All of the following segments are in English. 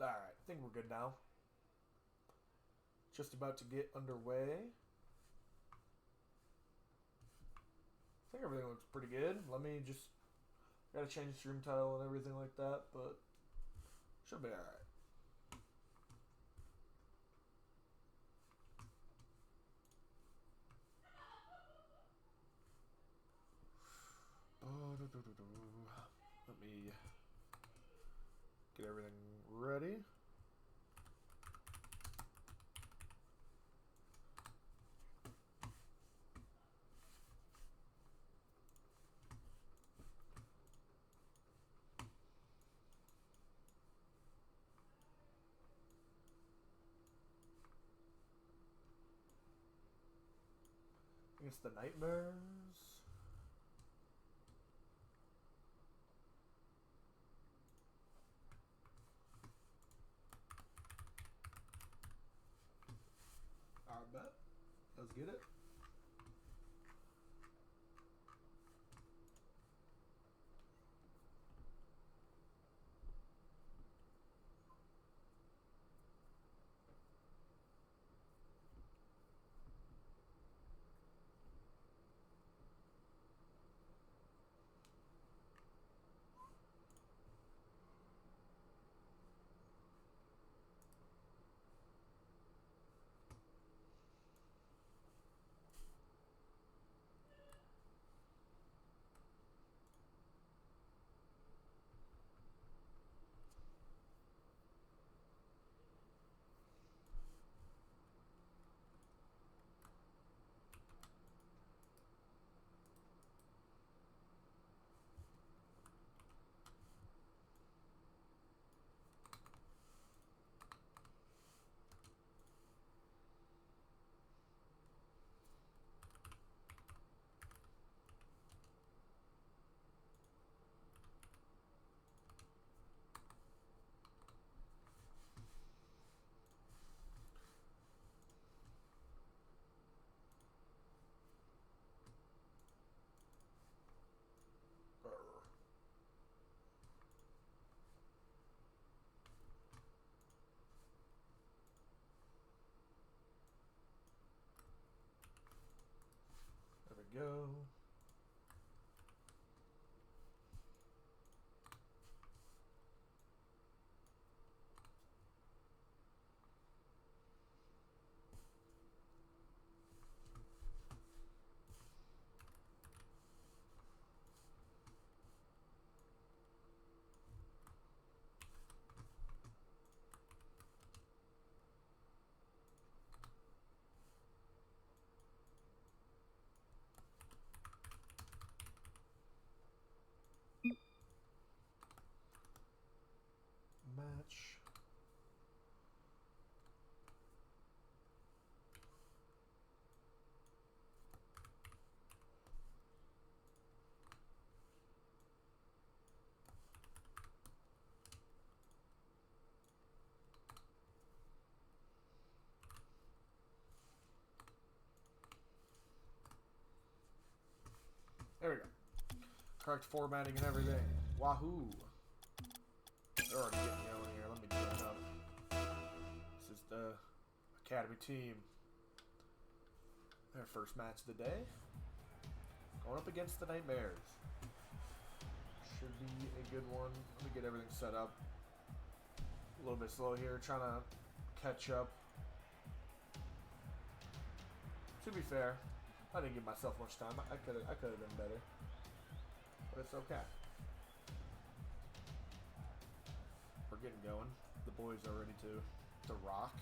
Alright, I think we're good now. Just about to get underway. I think everything looks pretty good. Let me just... gotta change the stream title and everything like that, but... should be alright. Let me get everything ready. I guess the nightmares. I bet. Let's get it. There we go. Match. There we go. Correct formatting and everything. Wahoo! They're already getting going here. Let me join up. This is the Academy team. Their first match of the day. Going up against the Nightmares. Should be a good one. Let me get everything set up. A little bit slow here, trying to catch up. To be fair, I didn't give myself much time. I could have done better. But it's okay. We're getting going. The boys are ready to rock.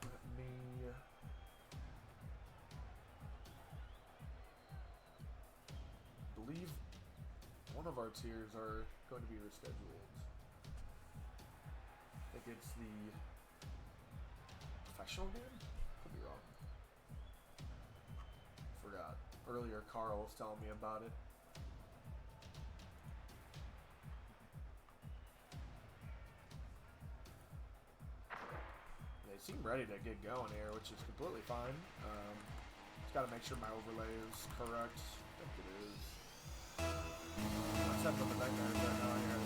Let me believe one of our tiers are going to be rescheduled. I think it's the professional game? Could be wrong. Forgot. Earlier Carl was telling me about it. They seem ready to get going here, which is completely fine. Just got to make sure my overlay is correct. I think it is. set from the nightmare right now here.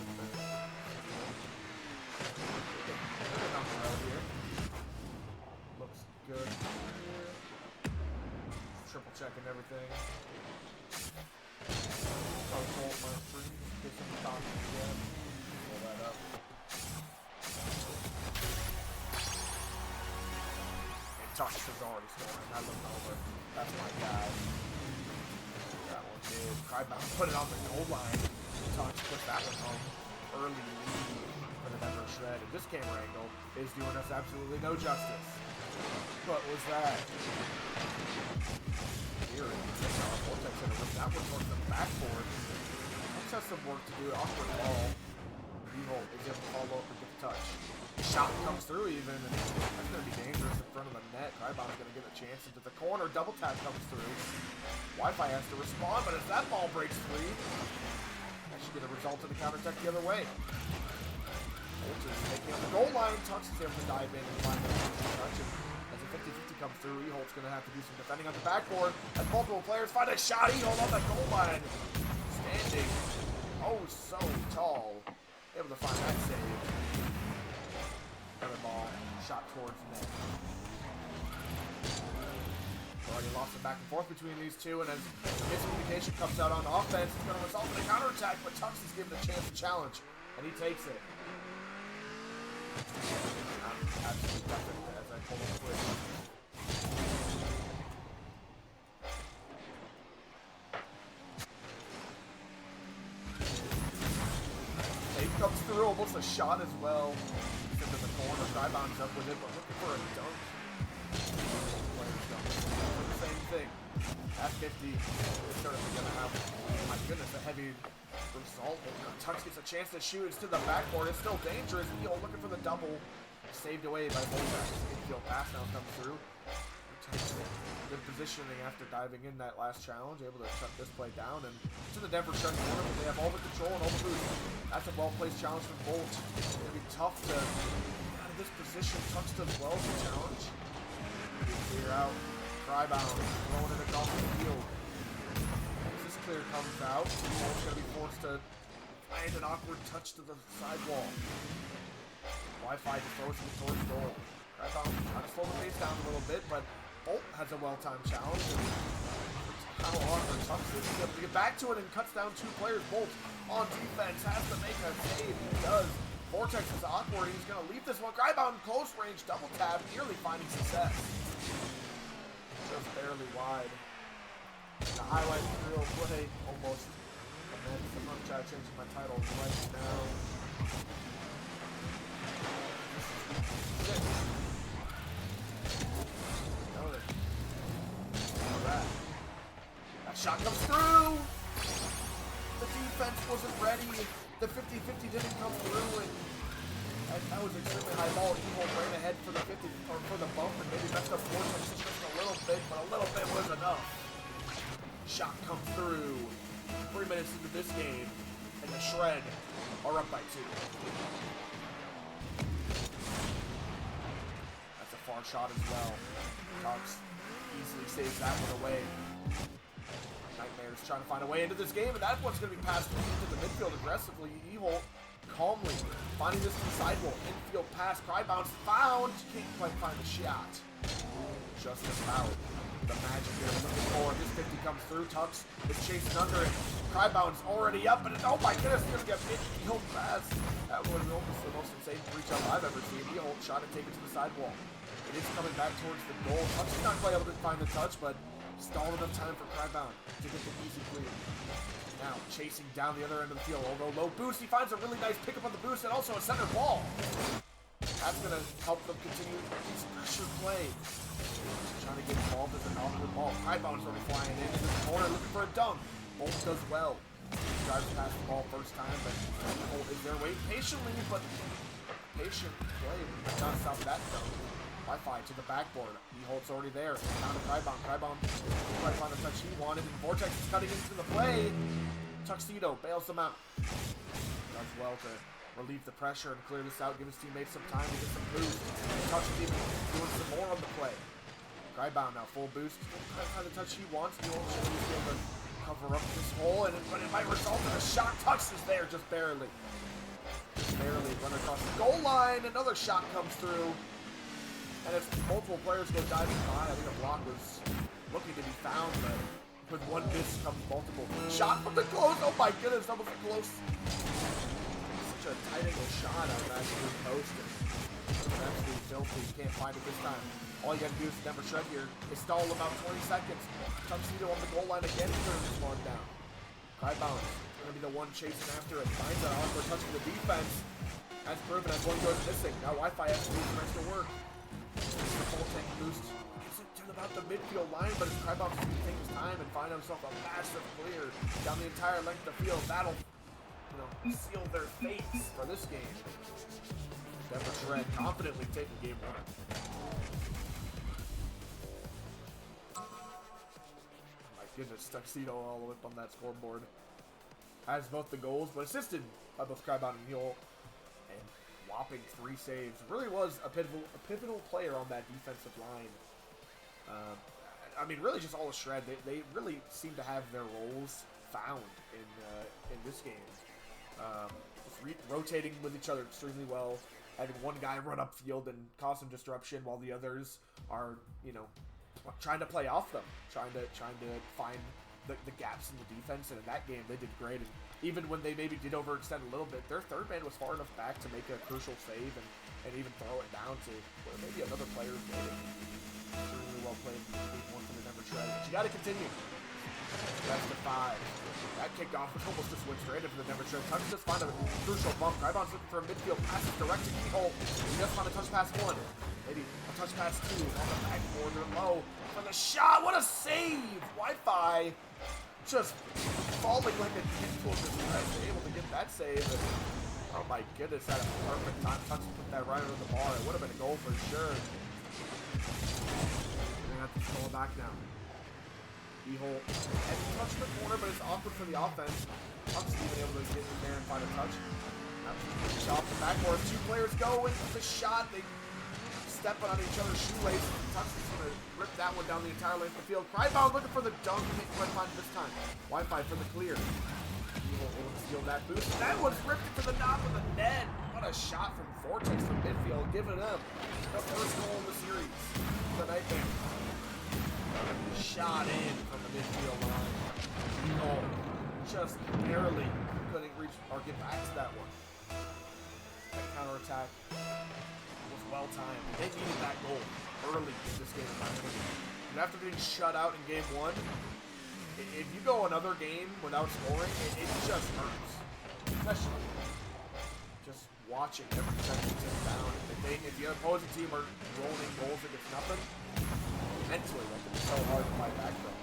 Good on the road here. Looks good here. Triple checking everything. Oh, Bolt my free. Get some top again. Pull that up. And Tux is already scoring. I looked over. That's my guy. That one did. Crybound put it on the goal line. Tux put that one home. Early lead for the Denver Shred. And this camera angle is doing us absolutely no justice. What was that? Here, Vortex gonna rip that one towards the backboard. Tux has some work to do. Awkward ball. Evil is able to follow up and get the touch. Shot comes through even, and that's going to be dangerous in front of the net. Crybound's going to get a chance into the corner. Double tap comes through. Wi-Fi has to respond, but as that ball breaks free, that should get a result in the counter attack the other way. Bolt is taking on the goal line. Tux is able to dive in and find the touch. And as a 50-50 comes through, Eholt's going to have to do some defending on the backboard. As multiple players find a shot, Eholt on the goal line. Standing oh so tall. Able to find that save. Another ball shot towards net. Already lost it back and forth between these two, and as miscommunication comes out on offense, it's going to result in a counterattack, but Tux is given a chance to challenge, and he takes it. Absolutely perfect as I pull the switch. Tape comes through, almost a shot as well. Into the corner, Crybound's up with it, but looking for a dunk. Players don't do the same thing. At 50, it's certainly going to have, oh my goodness, a heavy result. Tux gets a chance to shoot. It's to the backboard. It's still dangerous. Neil looking for the double. Saved away by Voltax. Infield pass now comes through. Good positioning after diving in that last challenge. Able to shut this play down. And to the Denver Sharks corner, but they have all the control and all the boost. That's a well-placed challenge from Bolt. It's going to be tough to get out of this position. Tux does well to challenge. Clear out. Crybound throwing it across the field. As this clear comes out, Bolt's going to be forced to land an awkward touch to the sidewall. Wi-Fi just throws it towards goal. Crybound trying to slow the pace down a little bit, but Bolt has a well-timed challenge. And how hard for Tux is able to get back to it and cuts down two players. Bolt on defense has to make a save. He does. Vortex is awkward. He's going to leave this one. Crybound close range double tap, nearly finding success. Just barely wide. The highlight reel play almost. And then I'm trying to change my title right now. That shot comes through. The defense wasn't ready. The 50-50 didn't come through, and that was extremely high ball. Evil ran ahead for the 50 or for the bump, and maybe messed up Vortex just a little bit, but a little bit was enough. Shot comes through. 3 minutes into this game, and the Shred are up by 2. That's a far shot as well. Tux easily saves that one away. Nightmare's trying to find a way into this game, and that's what's going to be passed into the midfield aggressively. Evil calmly finding this sidewall. Infield pass. Crybound's found. Can't quite find the shot. Just about. The magic here looking forward. This 50 comes through. Tux is chasing under it. Crybound's already up, and oh my goodness, he's going to get hit. Eholt pass. That was almost the most insane reach up I've ever seen. Eholt shot and take it to the sidewall. It is coming back towards the goal. Tux is not quite able to find the touch, but stalled enough time for Crybound to get the easy clear. Now chasing down the other end of the field. Although low boost, he finds a really nice pickup on the boost and also a center ball. That's going to help them continue this pressure play. Trying to get involved with an awkward ball. Crybound's already flying in the corner looking for a dunk. Bolt does well. Drives past the ball first time, but Bolt is there waiting patiently, but patient play not stop that dunk. Wi-Fi to the backboard. Eholt's already there. Down to Crybound. Crybound trying to find the touch he wanted, and Vortex is cutting into the play. Tuxedo bails them out. Does well to relieve the pressure and clear this out, give his teammates some time to get some boost. Tux is even doing some more on the play. Crybound now full boost. Trying to find the touch he wants. Eholt should be able to cover up this hole, but it might result in a shot. Tux is there, just barely. Just barely. Run across the goal line. Another shot comes through. And if multiple players go diving by, I think a block was looking to be found, but with one miss comes multiple. Shot from the close. Oh my goodness, that was close. Such a tight angle shot on that blue post. And absolutely filthy. Can't find it this time. All you gotta do is never shred here. They stall about 20 seconds. Tuxedo on the goal line again, turns this one down. High bounce. Gonna be the one chasing after it. Finds that awkward touch for the defense. As proven as one goes missing. Now Wi-Fi has to do some extra work. The full tank boost isn't to about the midfield line, but as Krybox is going to take his time and find himself a massive clear down the entire length of the field, that'll, seal their fates for this game. Denver Shred confidently taking game one. Oh my goodness, Tuxedo all the way up on that scoreboard. Has both the goals, but assisted by both Krybox and Mule. And whopping 3 saves. Really was a pivotal player on that defensive line. I mean, really just all the Shred. They really seem to have their roles found in this game. Rotating with each other extremely well. Having one guy run upfield and cause some disruption while the others are, trying to play off them. Trying to find the gaps in the defense. And in that game, they did great. And even when they maybe did overextend a little bit, their third man was far enough back to make a crucial save and even throw it down to where maybe another player is waiting. Really well played. One for the Denver Shred. But you got to continue. Best of 5. That kickoff was almost just went straight into the Denver Shred. Touch just find a crucial bump. Rybon's looking for a midfield pass direct to Keyhole. He just found a touch pass 1. Maybe a touch pass 2 on the backboard. They're low for the shot. What a save! Wi-Fi just falling like a handful of guys able to get that save. And, oh my goodness, that a perfect time. Touch to put that right under the bar. It would have been a goal for sure. They're gonna have to pull it back now. Keyhole heavy touch in the corner, but it's awkward for the offense. Tuck's even able to get in there and find a touch. Absolutely shot the backboard. 2 players go into the shot. They stepping on each other's shoelaces. Tuck's is going to rip that one down the entire length of the field. Crybound looking for the dunk. Can't quite find it this time. Wi-Fi for the clear. Keyhole able to steal that boost. That one's ripped into the knob of the net. What a shot from Vortex from midfield. Giving up the first goal of the series. The Nightmare. Shot in from the midfield line. Keyhole just barely couldn't reach or get back to that one. That counterattack was well timed. They needed that goal early in this game, in my opinion. And after being shut out in game 1, if you go another game without scoring, it just hurts. Especially just watching every second tick down. If the opposing team are rolling goals against nothing, mentally that can be so hard to fight back from.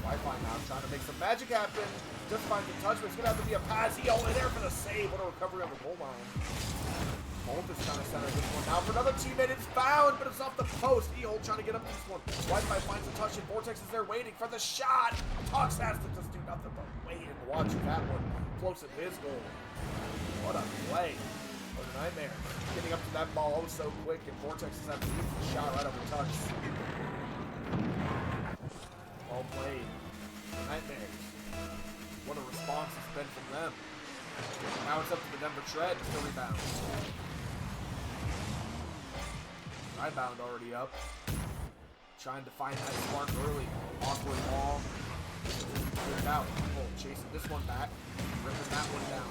Wi-Fi now trying to make some magic happen. Just finds the touch, but it's gonna have to be a pass. He only there for the save. What a recovery on the goal line. Bolt is trying to center this one now for another teammate. It's found, but it's off the post. Ehold trying to get up to this one. Wi-Fi finds the touch, and Vortex is there waiting for the shot. Tox has to just do nothing but wait and watch that one close at his goal. What a play. What a Nightmare. Getting up to that ball oh so quick, and Vortex is having to use the shot right over touch. Well played. Nightmares. What a response it's been from them. Now it's up to the Denver Shred to rebound. Rebound already up. Trying to find that spark early. Awkward ball. Cleared out. Bolt chasing this one back. Ripping that one down.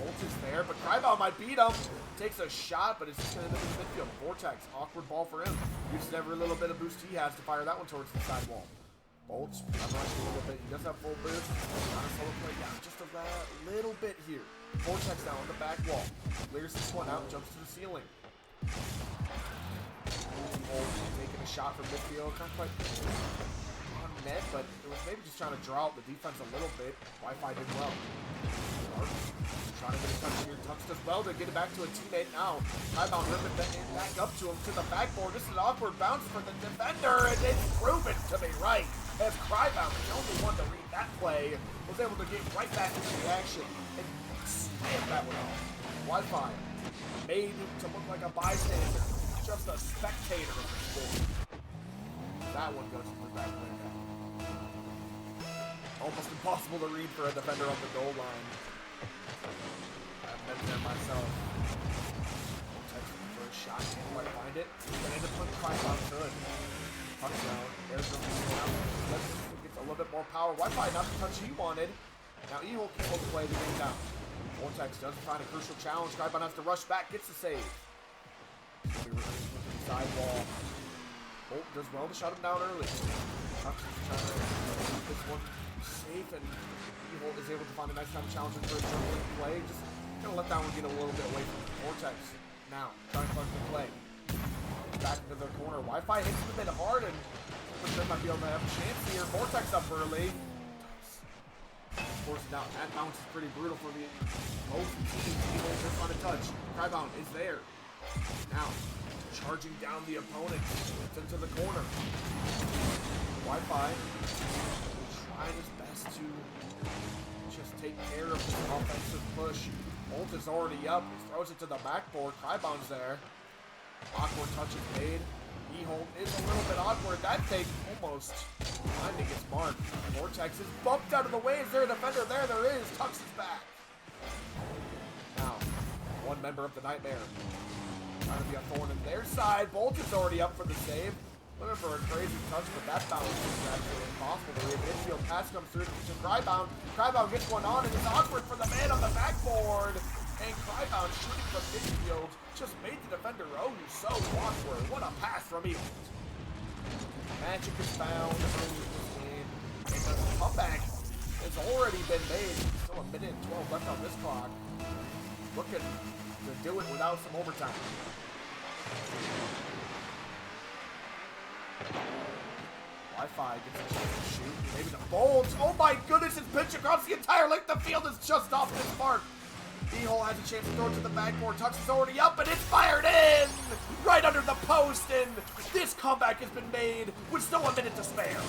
Bolt is there, but Crybound might beat him. Takes a shot, but it's just going to end up in the midfield. Vortex. Awkward ball for him. Uses every little bit of boost he has to fire that one towards the sidewall. Bolts, I'm rushing a little bit. He does have full boost. Trying to slow the play down just a little bit here. Vortex now on the back wall. Clears this one out, jumps to the ceiling. Taking a shot from midfield. Not quite on net, but it was maybe just trying to draw out the defense a little bit. Wi-Fi did well. Trying to get a touch here. Tucks does well to get it back to a teammate now. Crybound ripping it back up to him to the backboard. This is an awkward bounce for the defender, and it's proven to be right. As Crybound, the only one to read that play, was able to get right back into the action and slam that one off. Wi-Fi made to look like a bystander, just a spectator of the sport. That one goes to the back window. almost impossible to read for a defender on the goal line. I've been there myself. For a shot, can't quite find it. But end up putting Crybon good. Touchdown. There's the gets a little bit more power. Wi-Fi not the touch he wanted. Now Evil can hold the play the game down. Vortex doesn't find a crucial challenge. Crybon has to rush back, gets the save. Sidewall. Bolt does well to shut him down early. Tux is trying to keep this one safe, and Evil is able to find a nice time challenge for a jumping play. Just gonna let that one get a little bit away from Vortex. Now, trying to the play. Back into their corner. Wi-Fi hits him a bit hard, and they might be able to have a chance here. Vortex up early. Of course, now that bounce is pretty brutal for the both teams. Evil just on a touch. Crybon is there. Now, charging down the opponent. It's into the corner. Wi-Fi trying his best to just take care of this offensive push. Bolt is already up. He throws it to the backboard. Crybon's there. Awkward touch is made. E-hold is a little bit awkward. That fake almost finding its mark. Vortex is bumped out of the way. Is there a defender there? There is. Tux is back. Now, one member of the Nightmare trying to be a thorn in their side. Bolt is already up for the save. Looking for a crazy touch, but that bounce is absolutely impossible to read. Infield pass comes through to Crybon. Crybon gets one on, and it's awkward for the man on the backboard. And Crybon shooting from midfield just made the defender so awkward. What a pass from Evil. Magic is found early in this game. And the comeback has already been made. Still a minute and 12 left on this clock. Looking to do it without some overtime. Wi-Fi gets a chance to shoot. Maybe the Bolt. Oh my goodness, his pitch across the entire length of the field is just off this mark. E-hole has a chance to throw it to the backboard. Tux is already up, and it's fired in! Right under the post, and this comeback has been made with still a minute to spare.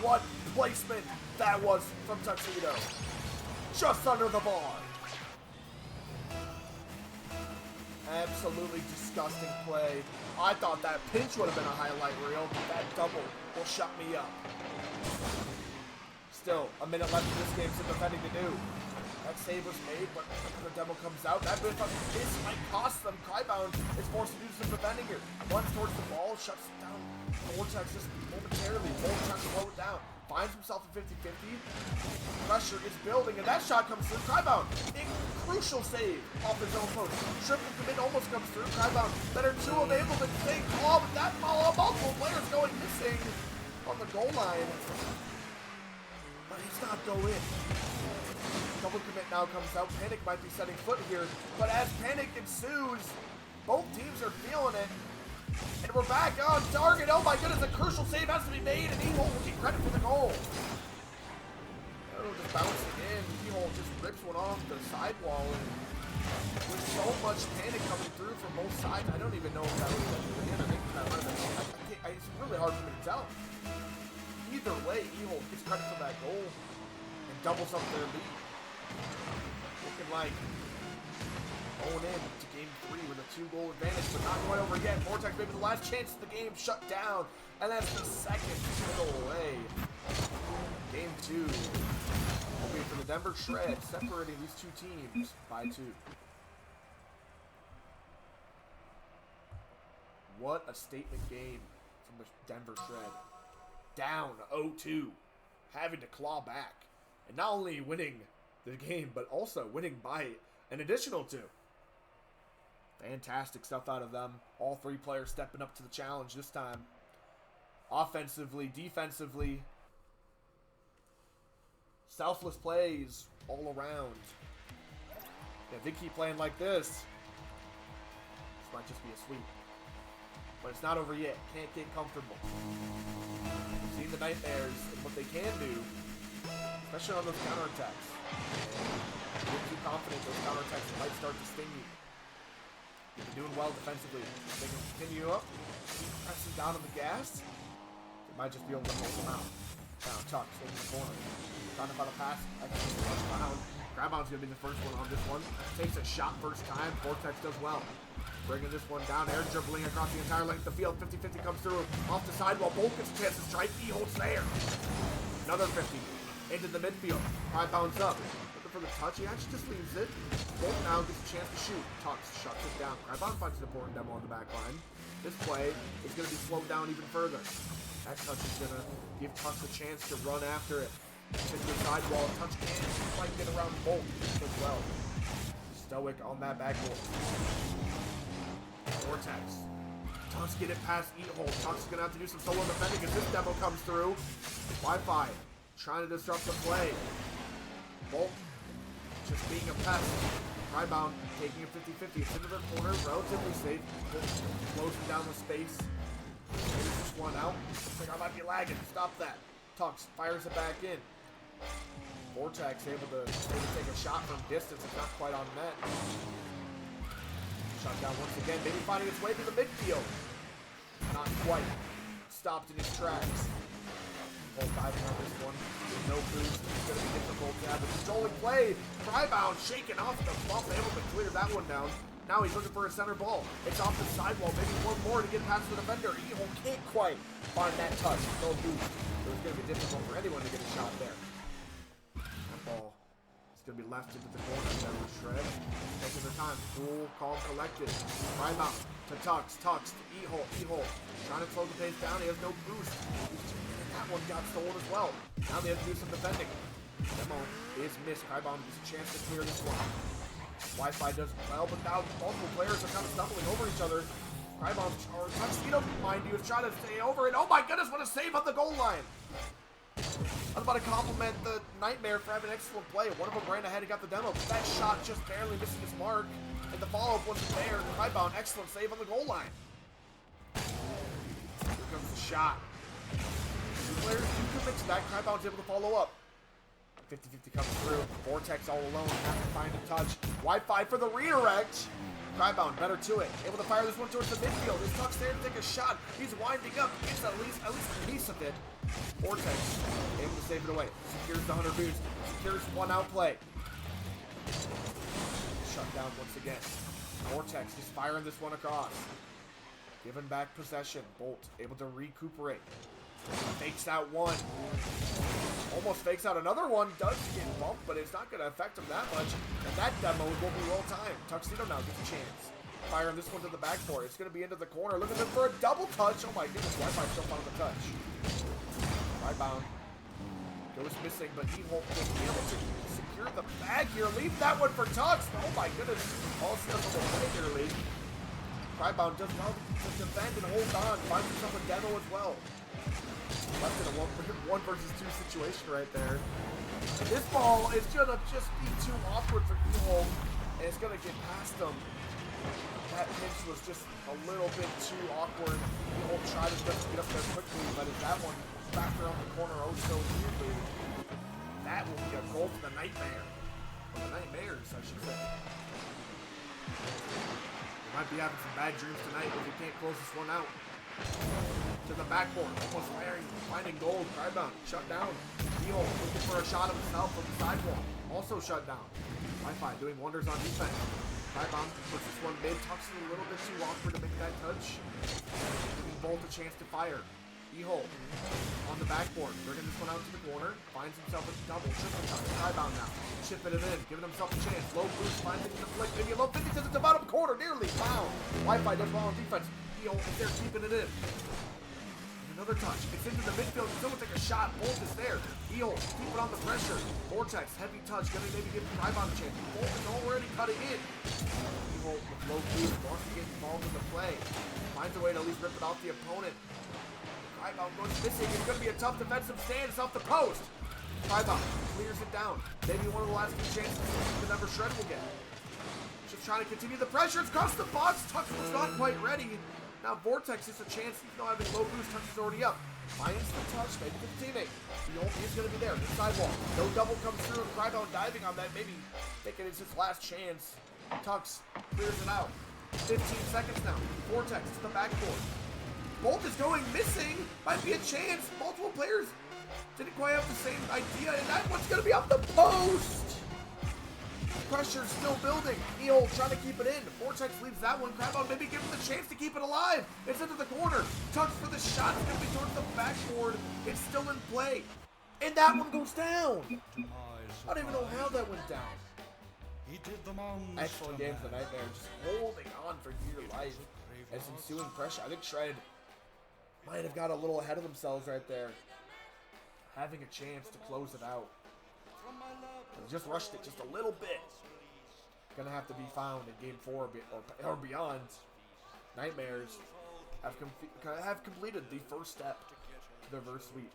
What placement that was from Tuxedo. Just under the bar. Absolutely disgusting play. I thought that pinch would have been a highlight reel, but that double will shut me up. Still, a minute left in this game, some defending to do. That save was made, but the demo comes out. That bit of this might cost them. Crybon is forced to do some defending here. Runs towards the ball, shuts it down. Vortex just momentarily. Bolt trying to slow it down. Finds himself at 50-50. Pressure is building, and that shot comes through. Crybon, a crucial save off his own post. Triple commit almost comes through. Crybon, better two unable to take call, but that multiple players going missing on the goal line. But he's not go in. Double commit now comes out. Panic might be setting foot here, but as panic ensues, both teams are feeling it. And we're back on target. Oh my goodness, a crucial save has to be made, and E-hole will get credit for the goal. Oh, just bouncing in. E-hole just rips one off the sidewall, and with so much panic coming through from both sides, I don't even know if that was in. I think that might have been. It's really hard for me to tell. Either way, E-hole gets credit for that goal and doubles up their lead. Looking like going in to game 3 with a 2-goal advantage, but not quite over yet. Vortex maybe the last chance of the game shut down, and that's the second goal away. Game 2 will be for the Denver Shred, separating these two teams by 2. What a statement game from the Denver Shred. Down 0-2, having to claw back, and not only winning the game, but also winning by an additional 2. Fantastic stuff out of them. All 3 players stepping up to the challenge this time. Offensively, defensively, selfless plays all around. Yeah, if they keep playing like this might just be a sweep. But it's not over yet. Can't get comfortable. We've seen the Nightmares and what they can do, especially on those counterattacks. If you're too confident, those counterattacks might start to sting you. You're doing well defensively. They can continue up, keep pressing down on the gas. They might just be able to hold them out. Now, Chuck, in the corner. Trying to find a pass. Crybon's going to be the first one on this one. Takes a shot first time. Vortex does well. bringing this one down, air dribbling across the entire length of the field. 50-50 comes through off the sidewall. Bolt gets a chance to strike. He holds there. Another 50 into the midfield. High bounce up. Looking for the touch. He actually just leaves it. Bolt now gets a chance to shoot. Tux shuts it down. Crybon finds an important demo on the back line. This play is going to be slowed down even further. That touch is going to give Tux a chance to run after it. Hit the sidewall. Tux can't quite get around Bolt as well. Stoic on that backboard. Vortex. Tux get it past Eat-Hole. Tux is going to have to do some solo defending as this demo comes through. Wi-Fi trying to disrupt the play. Bolt just being a pest. Crybon taking a 50-50. It's into the corner, relatively safe. Closing down the space. Maybe just one out. Looks like I might be lagging. Stop that. Tux fires it back in. Vortex able to take a shot from distance. It's not quite on net. Shot down once again. Maybe finding its way to the midfield. Not quite. Stopped in his tracks. Bolt diving on this one. With no boost. It's going to be difficult to have a controlling play. Frybound shaking off the bump. Able to clear that one down. Now he's looking for a center ball. It's off the sidewall. Maybe one more to get past the defender. Eagle can't quite find that touch. No boost. So it's going to be difficult for anyone to get a shot there. That ball is going to be left into the corner. Never shred. Taking their time. Cool, calm, collected. Frybound to Tux. Tux to E-hole. Trying to slow the pace down. He has no boost. That one got stolen as well. Now they have to do some defending. Demo is missed. Crybon gets a chance to clear this one. Wi-Fi does well, but now multiple players are kind of stumbling over each other. Crybon or Tuxedo, mind you, is trying to stay over it. Oh my goodness, what a save on the goal line! I was about to compliment the Nightmare for having an excellent play. One of them ran ahead and got the demo, but that shot just barely missing his mark. And the follow-up wasn't there. Crybon, excellent save on the goal line. Here comes the shot. Two players you can expect. Crybon's able to follow up. 50-50 comes through. Vortex all alone. Has to find a touch. Wi-Fi for the redirect. Crybon better to it. Able to fire this one towards the midfield. His Tuck's there to take a shot. He's winding up. Gets at least a piece of it. Vortex able to save it away. Secures the 100 boost. Secures one out play. Shut down once again. Vortex just firing this one across. Giving back possession. Bolt able to recuperate. Fakes out one. Almost fakes out another one. Does get bumped, but it's not going to affect him that much. And that demo will be well timed. Tuxedo now gets a chance. Firing this one to the backboard. It's going to be into the corner. Looking for a double touch. Oh my goodness. Wi-Fi still found the touch. Right-bound. Goes missing, but he won't be able to secure the bag here. Leave that one for Tux. Oh my goodness. All stuff on the play here, Lee. Crybon does well to defend and hold on. Finds himself a demo as well. Left in a one versus two situation right there. And this ball is going to just be too awkward for Eagle, and it's going to get past him. That pitch was just a little bit too awkward. Eagle tried to just get up there quickly, but if that one back around the corner oh so weirdly, that will be a goal for the Nightmare. Or the Nightmares, I should say. We might be having some bad dreams tonight if we can't close this one out. To the backboard, almost finding gold. Crybon shut down. Eagle looking for a shot of himself from the sidewall. Also shut down. Wi-Fi doing wonders on defense. Crybon puts this one mid. Tux is a little bit too awkward to make that touch. Giving Bolt a chance to fire. E-hole on the backboard, bringing this one out to the corner. Finds himself a double, triple touch. Crybon now, chipping it in, giving himself a chance. Low boost, finds it in the flick. Maybe a low 50 to the bottom corner, nearly found. Wi-Fi does well on defense. E-hole is there keeping it in. Another touch. It's into the midfield. Still will take a shot. Bolt is there. E-hole keeping on the pressure. Vortex, heavy touch. Gonna maybe give Crybon a chance. Bolt is already cutting in. E-hole with low boost wants to get involved in the play. Finds a way to at least rip it off the opponent. Crybon goes missing. It's going to be a tough defensive stand. It's off the post. Crybon clears it down. Maybe one of the last few chances the number Shred will get. Just trying to continue the pressure. It's across the box. Tux was not quite ready. Now Vortex is a chance. Even though having low boost, Tux is already up. Finds the touch. Maybe to the teammate. He's going to be there. The sidewall. No double comes through. Crybon diving on that. Maybe thinking it's his last chance. Tux clears it out. 15 seconds now. Vortex to the backboard. Bolt is going missing. Might be a chance. Multiple players didn't quite have the same idea, and that one's going to be off the post. Pressure's still building. Eel trying to keep it in. Vortex leaves that one. Crabbo maybe give him the chance to keep it alive. It's into the corner. Tucks for the shot. It's going to be towards the backboard. It's still in play. And that one goes down. I don't even know how that went down. Excellent game for the Nightmare. Just holding on for dear life. As ensuing pressure. I think Shred might have got a little ahead of themselves right there. Having a chance to close it out. They just rushed it just a little bit. Gonna have to be found in game 4 or beyond. Nightmares have completed the first step to their reverse sweep.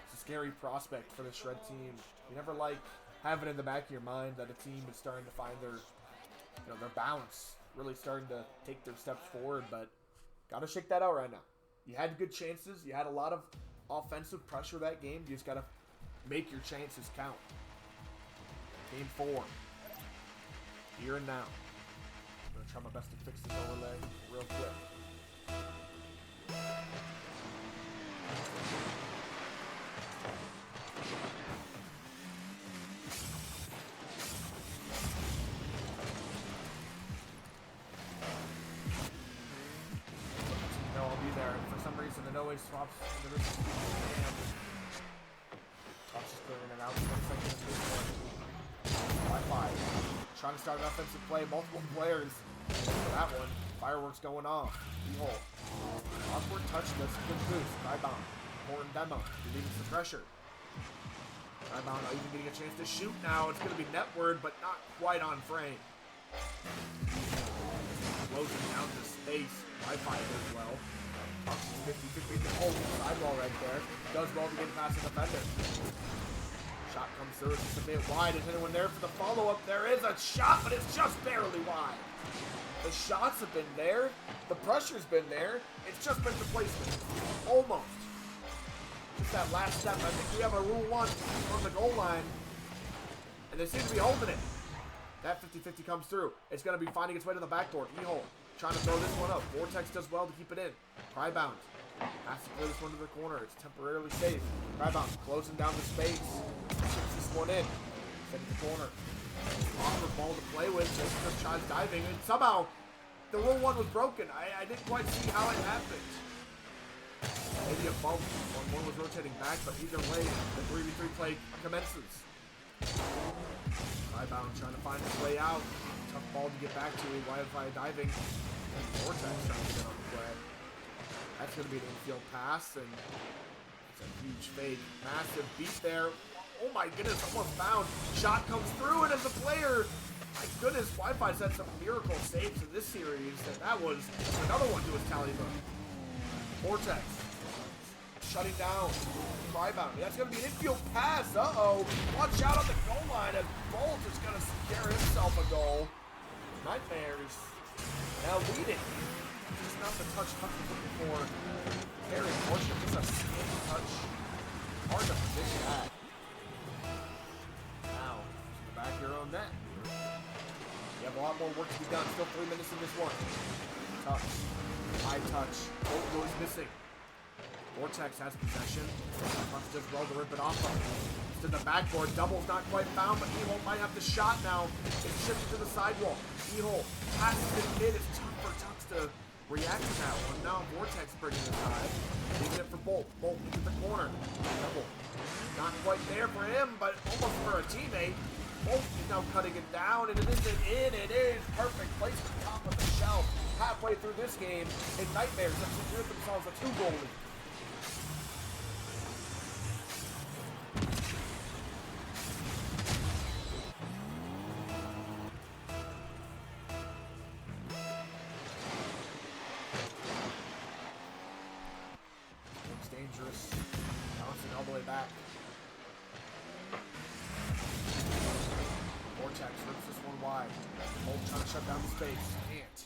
It's a scary prospect for the Shred team. You never like having in the back of your mind that a team is starting to find their, their balance, really starting to take their steps forward. But gotta shake that out right now. You had good chances. You had a lot of offensive pressure that game. You just gotta make your chances count. Game 4. Here and now. I'm gonna try my best to fix this overlay real quick. I'll be there. And for some reason, the Novice swaps to this. Tops just clearing it out. 20 seconds into this one. Wi-Fi. Trying to start an offensive play. Multiple players. For that one. Fireworks going off. E-hole. Awkward touch. That's a good boost. Tribound. Important demo. Relieving the pressure. Tribound not even getting a chance to shoot now. It's going to be netward, but not quite on frame. Closing down to space. Wi-Fi does well. 50-50 hold the sidewall right there. Does well to get past the defender. Shot comes through. It's just a bit wide. Is anyone there for the follow-up? There is a shot, but it's just barely wide. The shots have been there. The pressure's been there. It's just been the placement. Almost. Just that last step. I think we have a rule 1 on the goal line. And they seem to be holding it. That 50-50 comes through. It's going to be finding its way to the backboard. E-hole. Trying to throw this one up. Vortex does well to keep it in. Tribound. Has to clear this one to the corner. It's temporarily safe. Tribound closing down the space. Ships this one in. Send it to the corner. Awkward ball to play with. Just tries diving. And somehow, the rule 1 was broken. I didn't quite see how it happened. Maybe a bump. One was rotating back, but either way, the 3v3 play commences. Tribound trying to find his way out. Tough ball to get back to. Wi-Fi diving. And Vortex trying to get on the play. That's going to be an infield pass, and it's a huge fake. Massive beat there. Oh my goodness, almost found. Shot comes through, and as a player, my goodness, Wi-Fi's had some miracle saves in this series, and that was another one to his tally book. Vortex shutting down. Tribound. That's going to be an infield pass. Uh-oh. Watch out on the goal line, and Bolt is going to secure himself a goal. Nightmares now leading. Just not the touch Tuck was looking for. Very unfortunate. Just a skinny touch. Hard to position that. Now, to the back of your own net. You have a lot more work to be done. Still 3 minutes in this one. Touch. High touch. Bolt goes missing. Vortex has possession. Tuck does well to rip it off of. To the backboard. Double's not quite found, but E-hole might have the shot now. It's shifted to the sidewall. E-hole passes it mid. It's tough for Tux to react to that one. Now Vortex bringing it inside. Leaving it for Bolt. Bolt into the corner. Double. Not quite there for him, but almost for a teammate. Bolt is now cutting it down, and it isn't in. It is perfect placement top of the shelf. Halfway through this game, and Nightmares have secured themselves a 2-goal lead. Dangerous. Bouncing all the way back. Vortex rips this one wide. Bolt trying to shut down the space. Can't.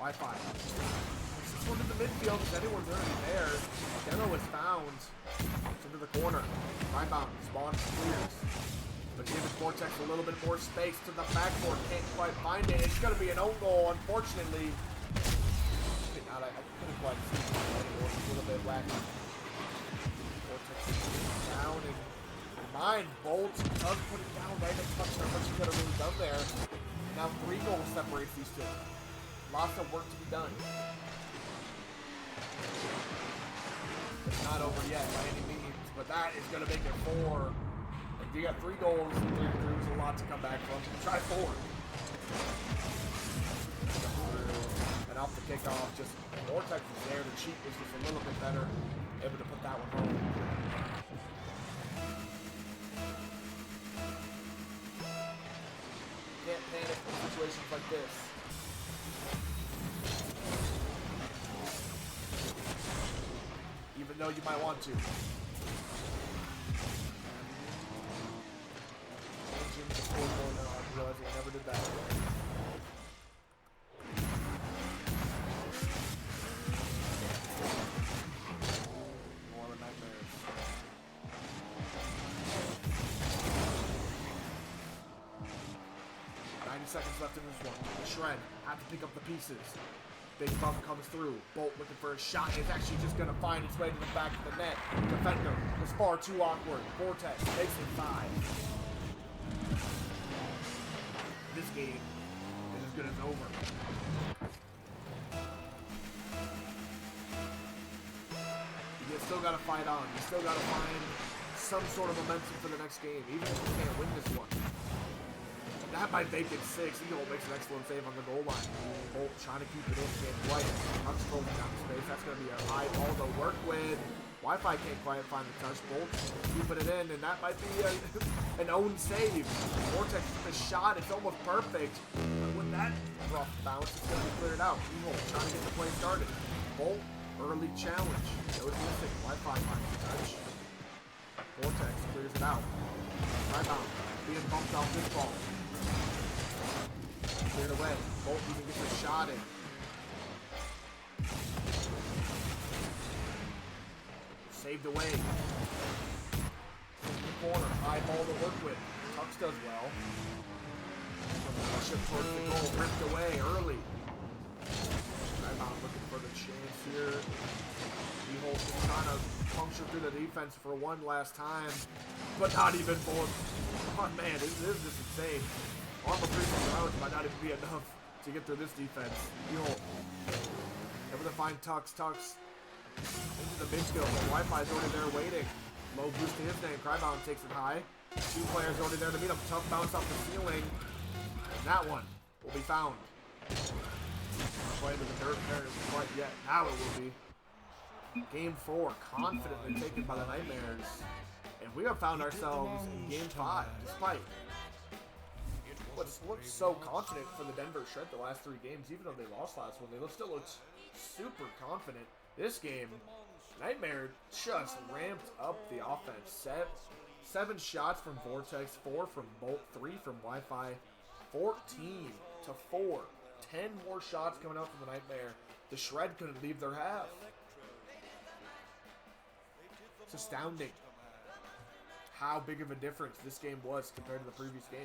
Wi-Fi. This one to the midfield. If anyone's already there. Demo is found. It's into the corner. Tribound. Spawn clears. But gives Vortex a little bit more space to the backboard. Can't quite find it. It's going to be an own goal, unfortunately. I couldn't quite see it. It was a little bit wacky. Vortex down and mind. Bolt does put it down right at touchdown, what she could have really done there. Now 3 goals separates these two. Lots of work to be done. It's not over yet by any means, but that is going to make it 4. And you got 3 goals and 3 throughs, a lot to come back from. Try 4. And off the kickoff, just Vortex was there. The cheat was just a little bit better, able to put that one home. Can't panic in situations like this. Even though you might want to. Changing the scoreboard now. I realize I never did that. More of the nightmares. 90 seconds left in this one. Shred have to pick up the pieces. Big bump comes through. Bolt looking for a shot. It's actually just going to find its way to the back of the net. Defender was far too awkward. Vortex makes it 5. This game is as good as over. You still got to fight on. You still got to find some sort of momentum for the next game, even if you can't win this one. That might make it 6. Eagle makes an excellent save on the goal line. Bolt trying to keep it in. Can't quite. Touch closing down the space. That's going to be a high ball to work with. Wi-Fi can't quite find the touch. Bolt keeping it in, and that might be an own save. Vortex with a shot. It's almost perfect. But with that rough bounce, it's going to be cleared out. Eagle trying to get the play started. Bolt, early challenge. It was missing. Wi-Fi finds the touch. Vortex clears it out. Rebound. Being bumped off this ball. Cleared away. Bolt even gets a shot in. Saved away. In the corner. High ball to work with. Tux does well. Push it towards the goal. Ripped away early. Rebound looking for the chance here. Beholt's trying to puncture through the defense for one last time. But not even for. Oh man, this is just insane. Armor premium rounds might not even be enough to get through this defense. Behold. Able to find Tux. Tux into the midfield. Wi-Fi's already there waiting. Low boost to his name. Crybound takes it high. 2 players already there to meet him. Tough bounce off the ceiling. And that one will be found. Not quite into the dirt there quite yet. Now it will be. Game 4, confidently taken by the Nightmares. And we have found ourselves in Game 5, despite what's looked so confident for the Denver Shred the last 3 games, even though they lost last one. They still looked super confident. This game, Nightmare just ramped up the offense. 7 shots from Vortex, 4 from Bolt, 3 from Wi-Fi, 14 to 4. 10 more shots coming out from the Nightmare. The Shred couldn't leave their half. It's astounding how big of a difference this game was compared to the previous games.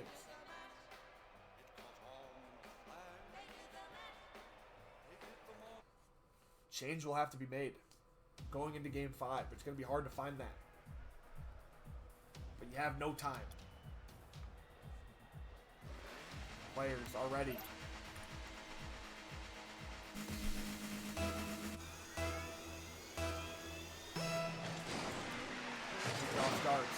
Change will have to be made going into Game 5, but it's going to be hard to find that. But you have no time. Players are ready. Kickoff starts.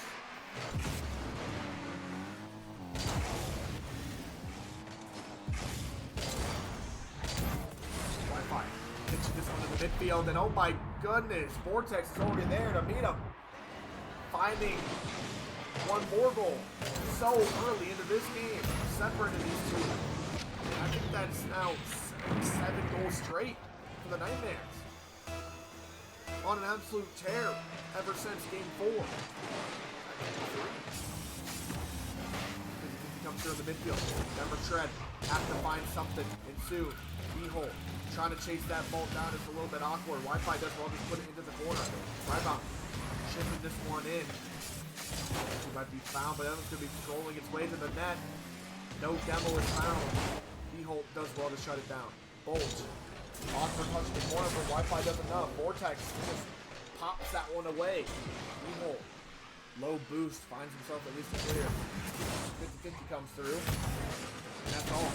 Wi-Fi. Pitching this one to the midfield, and oh my goodness, Vortex is already there to meet him. Finding one more goal so early into this game, separating these two. And I think that's now 7 goals straight for the Nightmares. On an absolute tear ever since Game 4. He comes through the midfield. Denver Shred have to find something, and soon, Behold trying to chase that ball down is a little bit awkward. Wi-Fi does well, just put it into the corner. Rebound chipping this one in. She might be found, but Evans going to be controlling its way to the net. No demo is found. Behold does well to shut it down. Bolt. Awkward touch in the corner, but Wi-Fi doesn't know. Vortex just pops that one away. Behold Low boost, finds himself at least a clear. 50-50 comes through. And that's all.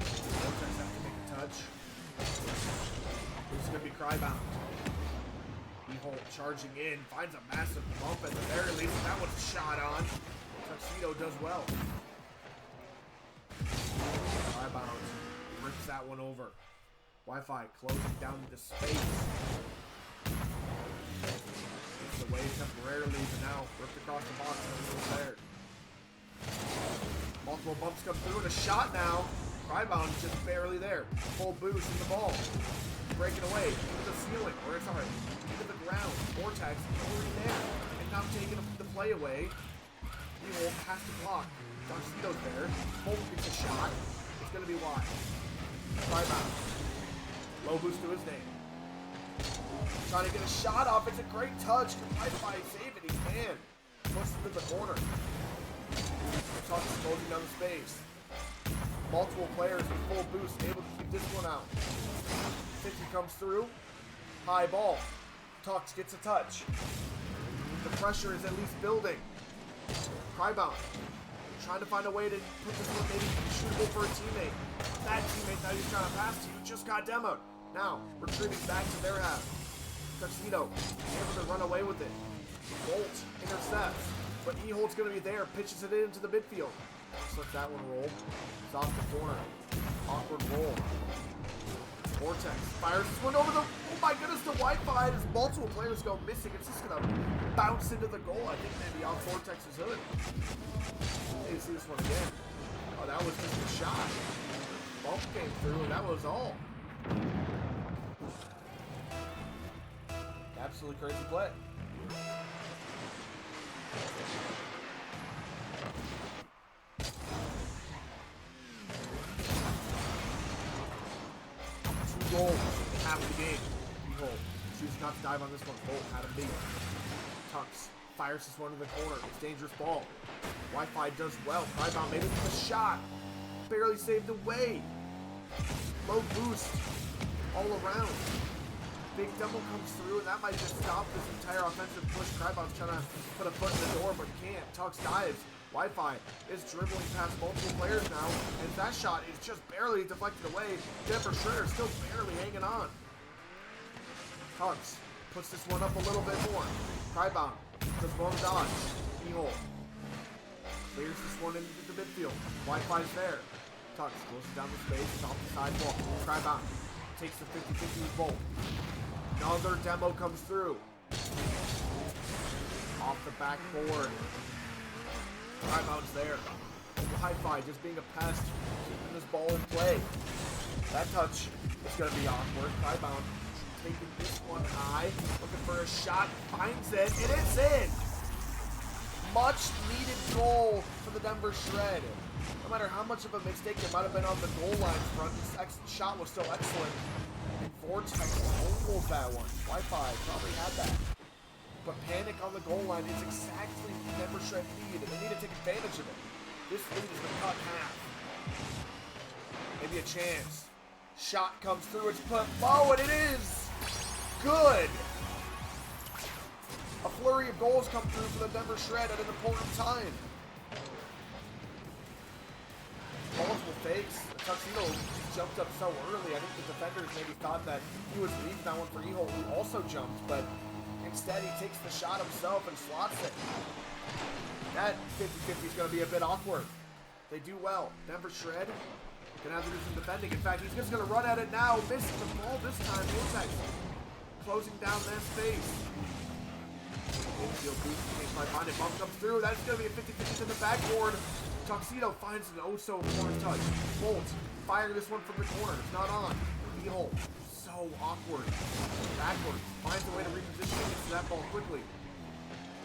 Vortex has to make a touch. This is going to be Crybound. E-Holt charging in, finds a massive bump at the very least. That one's shot on. Tuxedo does well. Crybound rips that one over. Wi-Fi closing down into space. It's away temporarily, but now ripped across the box and it's there. Multiple bumps come through and a shot now. Crybound just barely there. Full boost in the ball. Breaking away into the ceiling, or sorry, into the ground. Vortex already there. And now taking the play away. E-Holt has to block. Tuxedo's there. Holt gets a shot. It's going to be wide. Crybound. Low boost to his name. Trying to get a shot off. It's a great touch. Wi-Fi save it. He can. Puts it to the corner. Tux closing down the space. Multiple players with full boost, able to keep this one out. 50 comes through. High ball. Tux gets a touch. The pressure is at least building. Crybound. Trying to find a way to put this one maybe shootable for a teammate. That teammate that he's trying to pass to you just got demoed. Now, retreating back to their half. Tuxedo able to run away with it. Bolt intercepts. But E-Holt's going to be there. Pitches it into the midfield. Just lets that one roll. It's off the corner. Awkward roll. Vortex fires this one over the... Oh my goodness, the Wi-Fi. There's multiple players go missing. It's just going to bounce into the goal. I think maybe off Vortex's hood. Hey, see this one again. Oh, that was just a shot. Bump came through, and that was all. Absolutely crazy play. Goals in half the game. E-Holt chooses not to dive on this one. Holt had a big. Tux fires this one to the corner. It's dangerous ball. Wi-Fi does well. Crybound made it with a shot. Barely saved away. Low boost all around. Big double comes through, and that might just stop this entire offensive push. Crybound's trying to put a foot in the door, but can't. Tux dives. Wi-Fi is dribbling past multiple players now, and that shot is just barely deflected away. Denver Shredder still barely hanging on. Tux puts this one up a little bit more. Crybound does one dodge. E-Holt clears this one into the midfield. Wi-Fi's there. Tux closes down the space. It's off the sidewalk. Crybound takes the 50-50 Bolt. Another demo comes through. Off the backboard. Crybound's there. Wi-Fi just being a pest, keeping this ball in play. That touch is going to be awkward. Crybound taking this one high, looking for a shot, finds it, and it's in! Much needed goal for the Denver Shred. No matter how much of a mistake it might have been on the goal line front, this shot was still excellent. And Vortex almost that one. Wi-Fi probably had that. But panic on the goal line is exactly the Denver Shred need, and they need to take advantage of it. This lead has been cut in half. Maybe a chance. Shot comes through, it's put low, and it is good. A flurry of goals come through for the Denver Shred at an important time. Multiple fakes. Tuxedo jumped up so early. I think the defenders maybe thought that he was leaving that one for E-Holt, who also jumped, but instead he takes the shot himself and slots it. That 50-50 is going to be a bit awkward. They do well. Denver Shred going to have to do some defending. In fact, he's just going to run at it now. Missing the ball this time. Vortex closing down that space. Infield boost. Can't quite find it. Bump comes through. That's going to be a 50-50 in the backboard. Tuxedo finds an oh-so important touch. Bolt firing this one from the corner. It's not on. E-Holt. So awkward. Backwards. Finds a way to reposition and gets to that ball quickly.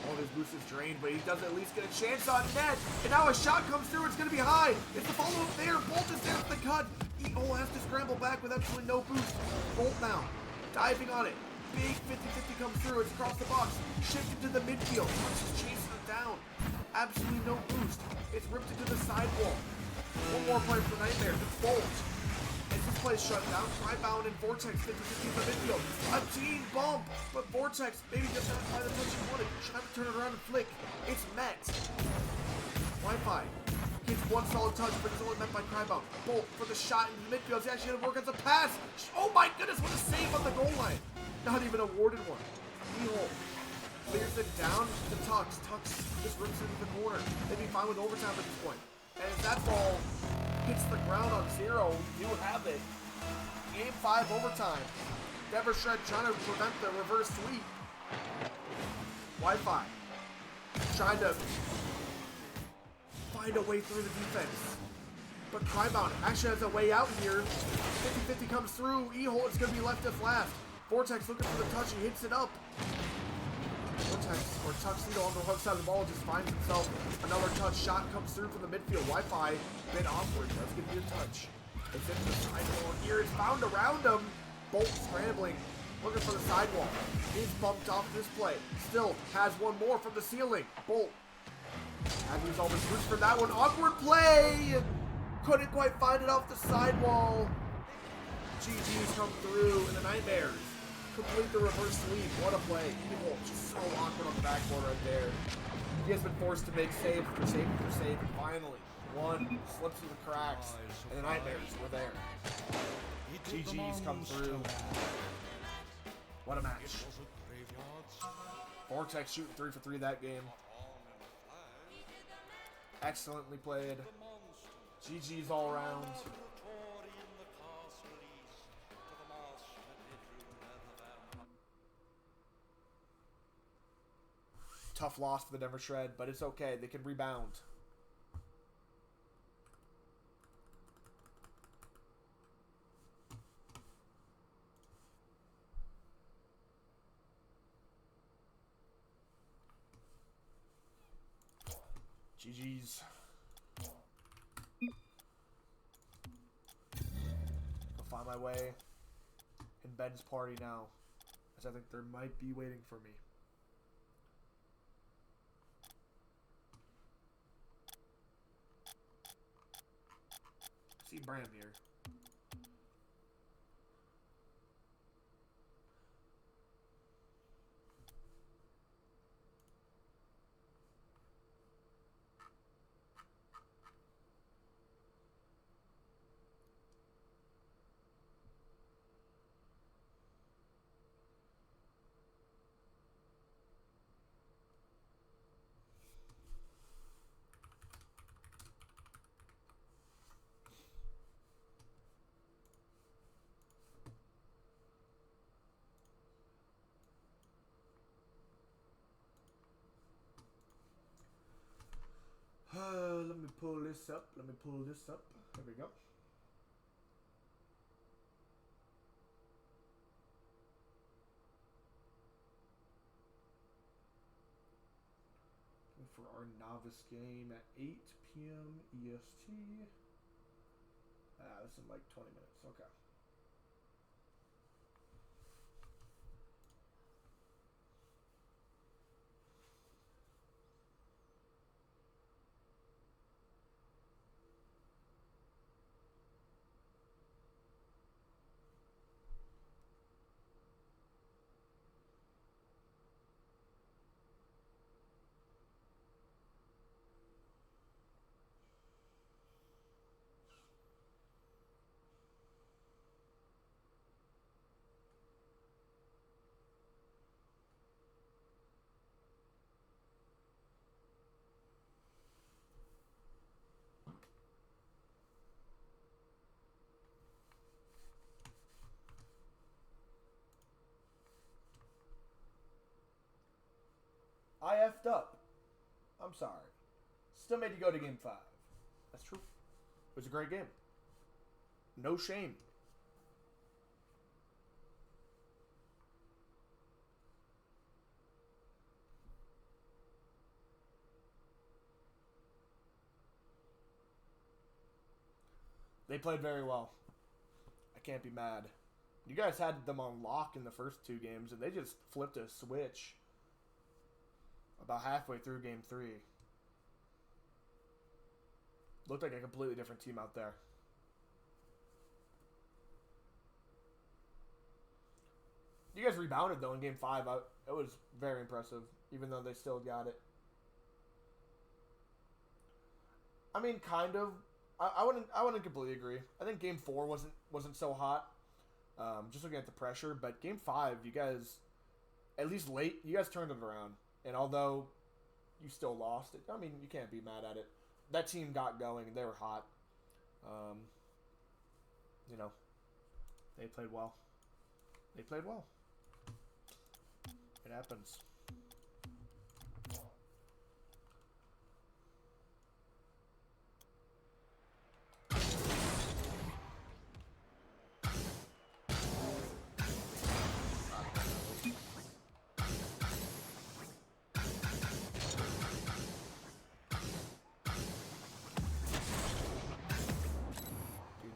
All of his boost is drained, but he does at least get a chance on net. And now a shot comes through. It's going to be high. It's the follow-up there. Bolt is there for the cut. E-Holt has to scramble back with absolutely no boost. Bolt now. Diving on it. Big 50-50 comes through. It's across the box. Shifted to the midfield. Tux is chasing it down. Absolutely no boost. It's ripped into the sidewall. One more play for Nightmares. It's Bolt. Is this play play shut down. Tribound and Vortex 50-50 in the midfield. A team bump, but Vortex maybe just not by the touch he wanted. Trying to turn it around and flick. It's met. Wi-Fi gets one solid touch, but it's only met by Tribound. Bolt for the shot into the midfield. It's actually going to work as a pass. Oh my goodness, what a save on the goal line. Not even awarded one. E-hole clears it down to Tux. Tux just rips it into the corner. They'd be fine with overtime at this point. And if that ball hits the ground on 0, we do have it. Game 5 overtime. Never Shred trying to prevent the reverse sweep. Wi-Fi trying to find a way through the defense. But Tribound actually has a way out here. 50-50 comes through. E-hole is going to be left as last. Vortex looking for the touch. He hits it up. Vortex, or Tuxedo on the hook side of the ball, just finds himself another touch. Shot comes through from the midfield. Wi-Fi, bit awkward. Let's give you a touch. It's into the sidewall here. It's bound around him. Bolt scrambling, looking for the sidewall. He's bumped off this play. Still has one more from the ceiling. Bolt. And he's almost roots for that one. Awkward play. Couldn't quite find it off the sidewall. GG's come through, and the Nightmares complete the reverse sweep. What a play. Evil, just so awkward on the backboard right there. He has been forced to make save after save after save, and finally, one slips through the cracks, and the Nightmares were there. GG's come through. What a match. Vortex shooting 3 for 3 that game. Excellently played. GG's all around. Tough loss for the Denver Shred, but it's okay. They can rebound. GG's. I'll find my way in Ben's party now, as I think there might be waiting for me. See Bram here. Let me pull this up. Let me pull this up. There we go. For our Novice game at 8 p.m. EST. This is in like 20 minutes. Okay. I effed up. I'm sorry. Still made you go to game 5. That's true. It was a great game. No shame. They played very well. I can't be mad. You guys had them on lock in the first 2 games, and they just flipped a switch about halfway through game 3. Looked like a completely different team out there. You guys rebounded though in game 5. It was very impressive, even though they still got it. I mean, kind of. I wouldn't completely agree. I think game 4 wasn't so hot. Just looking at the pressure, but game 5, you guys, at least late, you guys turned it around. And although you still lost it, I mean, you can't be mad at it. That team got going and they were hot. You know, they played well. They played well. It happens.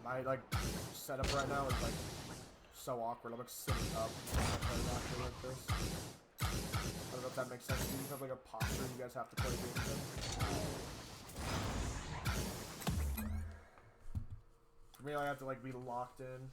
My like setup right now is like so awkward. I'm like sitting up like this. I don't know if that makes sense. Do you have like a posture you guys have to play games in? For me, I have to like be locked in.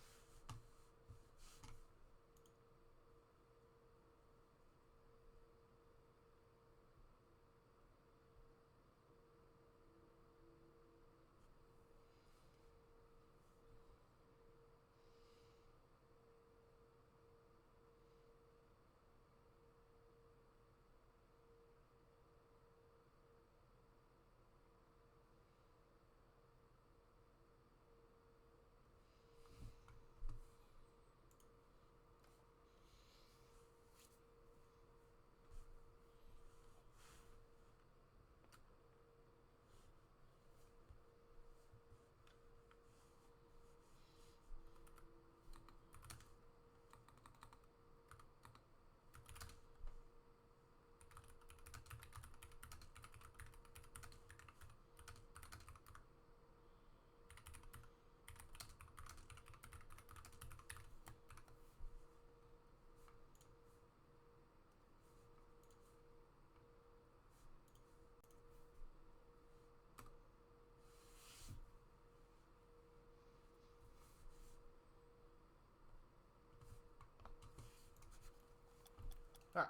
Ah.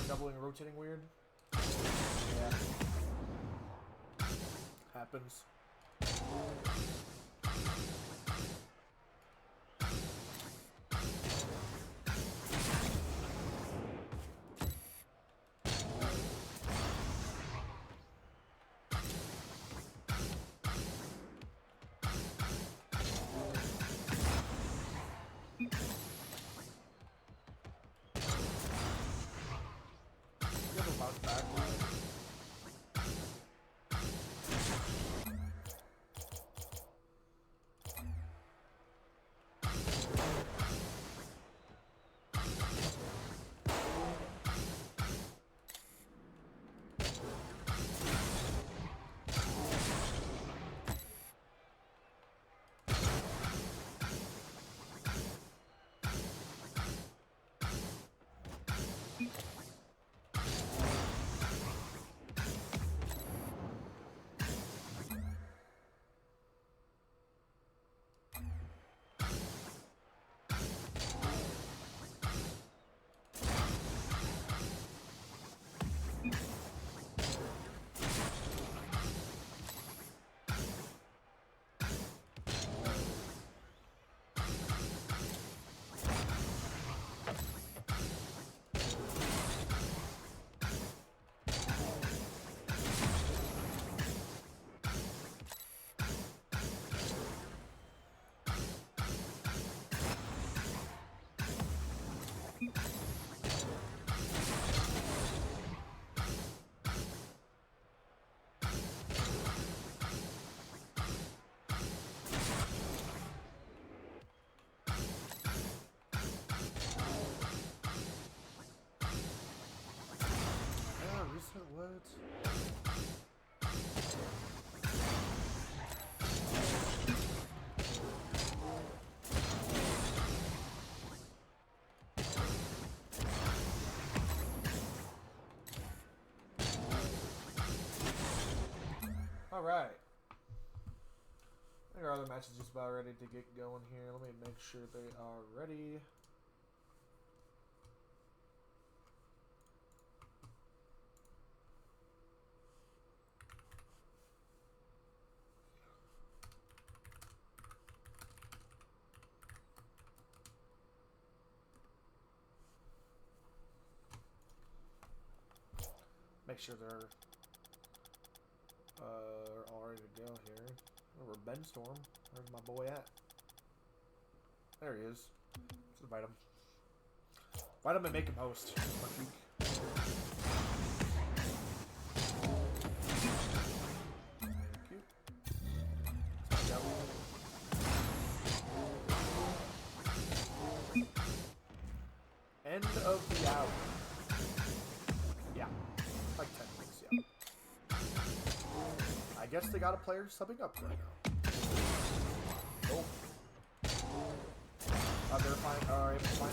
Doubling and rotating weird. Yeah. Happens. Alright. I think our other match is just about ready to get going here. Let me make sure they are ready. Make sure they're all ready to go here. Over Ben Storm. Where's my boy at? There he is. Let's invite him. Invite him and make him host. Thank you. Let's go. End of the hour. Yeah. Like 10 minutes, yeah. I guess they got a player subbing up right now. Oh. They're fine. Alright, fine.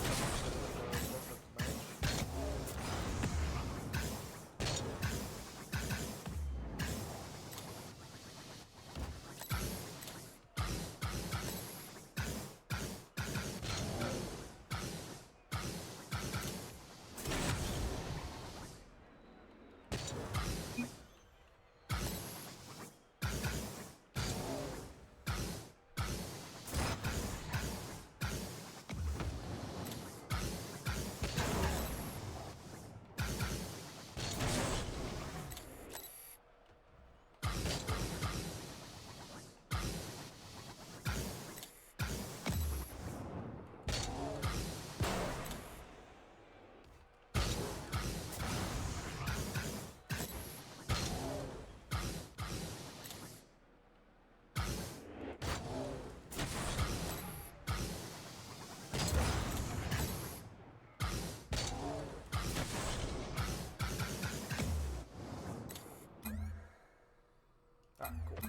Ah, cool.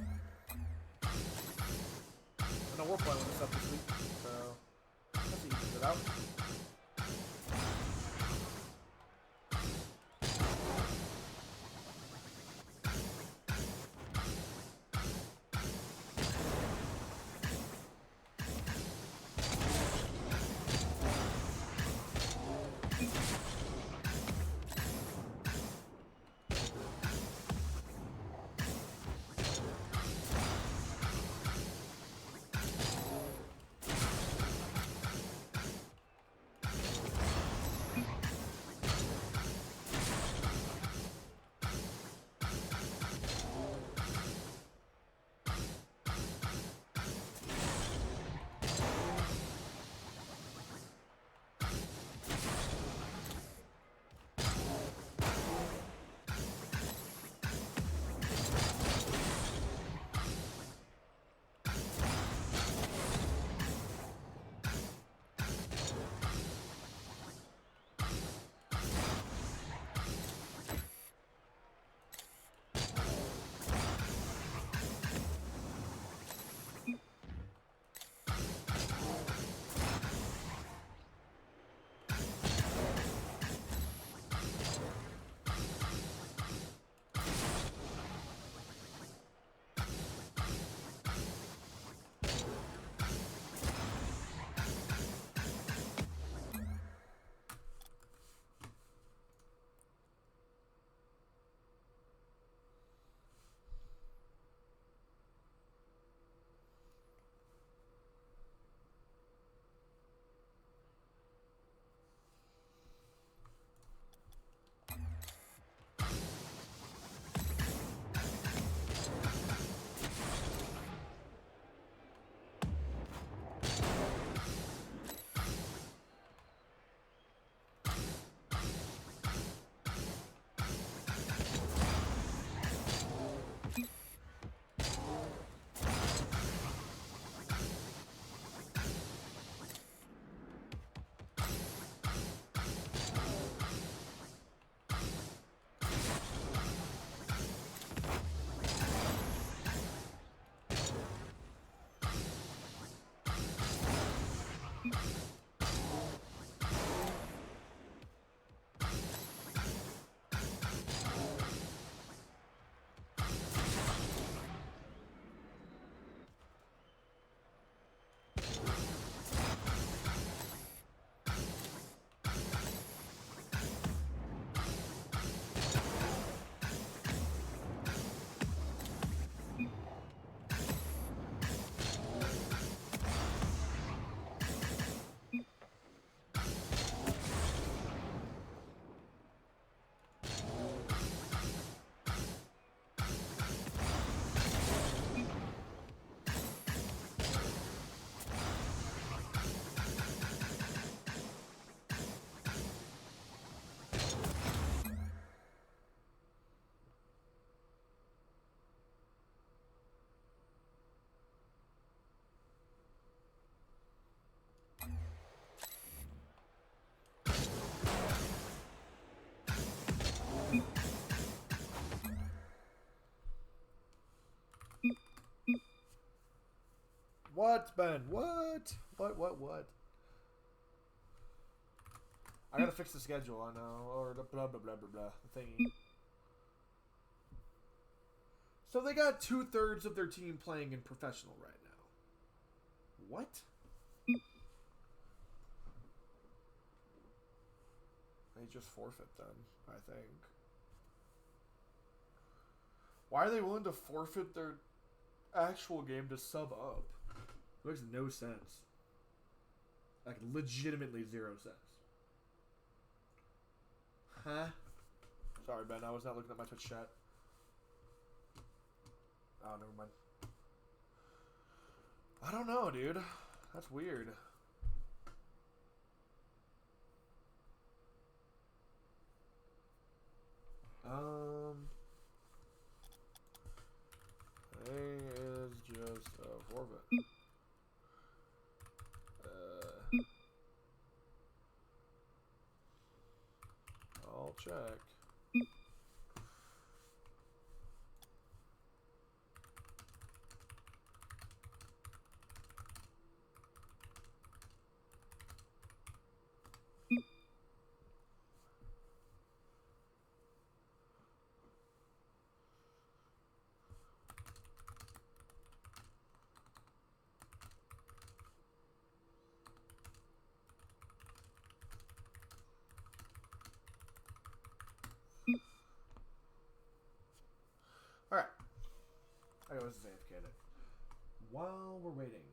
No, we're playing with this up this week, so let's even it out. What, Ben? What? What? I gotta fix the schedule, I know. Or the blah, blah, blah, blah, blah. The thingy. So they got 2/3 of their team playing in professional right now. What? They just forfeit then, I think. Why are they willing to forfeit their actual game to sub up? It makes no sense. Like, legitimately 0 sense. Huh? Sorry, Ben. I was not looking at my Twitch chat. Oh, never mind. I don't know, dude. That's weird. Is just a forfeit. I'll check. Alright. I was AFK. While we're waiting.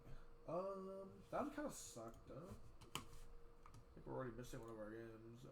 That would kind of sucked, huh? I think we're already missing one of our games.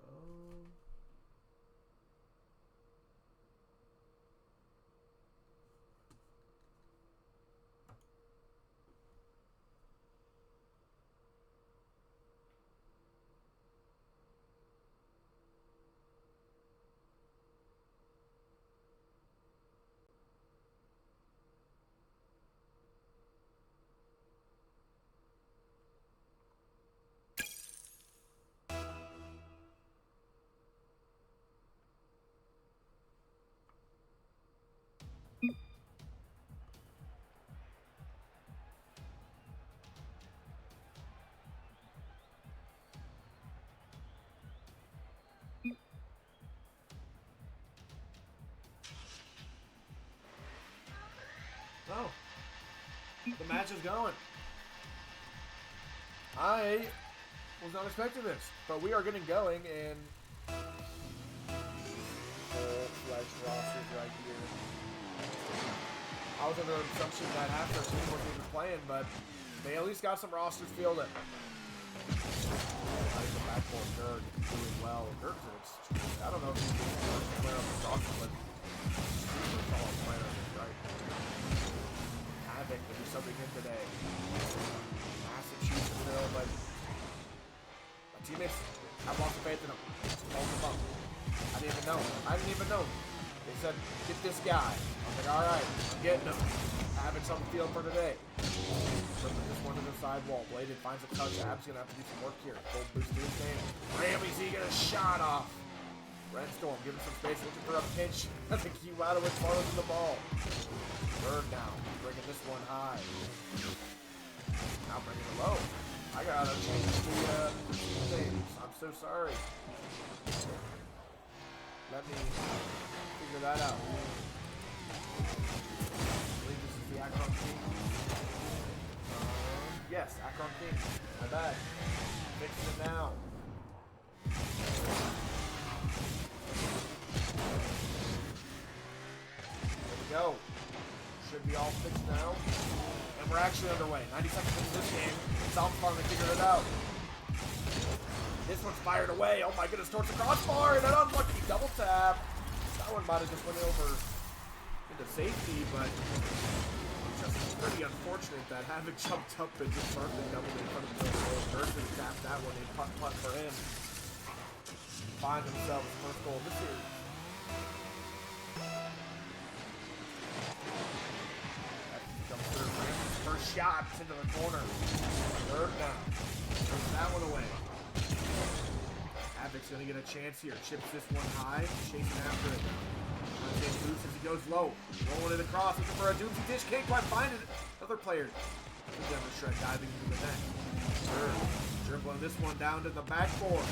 Oh. The match is going. I was not expecting this, but we are getting going in full-fledged rosters right here. I was under the assumption that half their team wasn't even playing, but they at least got some rosters fielded. I think the backbone Dirk doing well. Dirk's I don't know if he's the first player on the roster, but he's a solid player, right? Havoc to do something in today. Massive shoots in the middle, but my teammates, I've lost faith in them. Hold them up. I didn't even know. They said, get this guy. I was like, alright, I'm getting him. Having something field for today. Flipping this one to the sidewall. Bladed finds a touch. Ab's gonna have to do some work here. Full boost to his game. Ramsey get a shot off. Redstorm giving some space, looking for a pinch. That's a key out of it, farther than the ball. Bird now, bringing this one high. Now bringing it low. I gotta change the things. I'm so sorry. Let me figure that out. I believe this is the Akron King. Yes, Akron King. My bad. Fixing it now. There we go. Should be all fixed now. And we're actually underway. 90 seconds into this game. Zombs finally figured it out. This one's fired away. Oh my goodness, towards the crossbar. And an unlucky double tap. That one might have just went over into safety, but just pretty unfortunate that Havoc jumped up and just perfectly doubled in front of the goal. Thurston tapped that one in putt for him. Find themselves first goal of the series. First shot into the corner. Third down. Takes that one away. Havoc's gonna get a chance here. Chips this one high. Chasing after it. in loose as he goes low. Rolling it across, looking for a doozy dish. Can't quite find it. Another player. Never Shred diving into the net. Dribbling this one down to the backboard.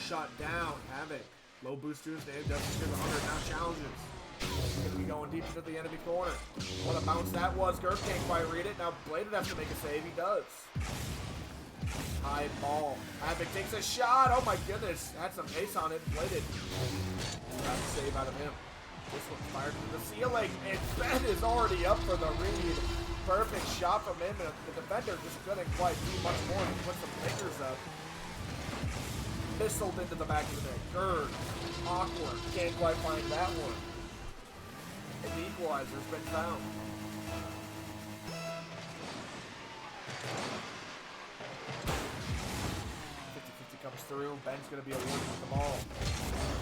Shut down. Havoc. Low boost to his name. Doesn't get 100. Now challenges. Going to be going deep into the enemy corner. What a bounce that was. Gurf can't quite read it. Now Bladed has to make a save. He does. High ball. Havoc takes a shot. Oh my goodness. Had some pace on it. Bladed. Got a save out of him. This one's fired to the ceiling. And Ben is already up for the read. Perfect shot from him. And the defender just couldn't quite do much more than put some fingers up. Missiled into the back of the net. Gerd. Awkward. Can't quite find that one. And the equalizer's been found. 50-50 comes through. Ben's going to be awarded with the ball.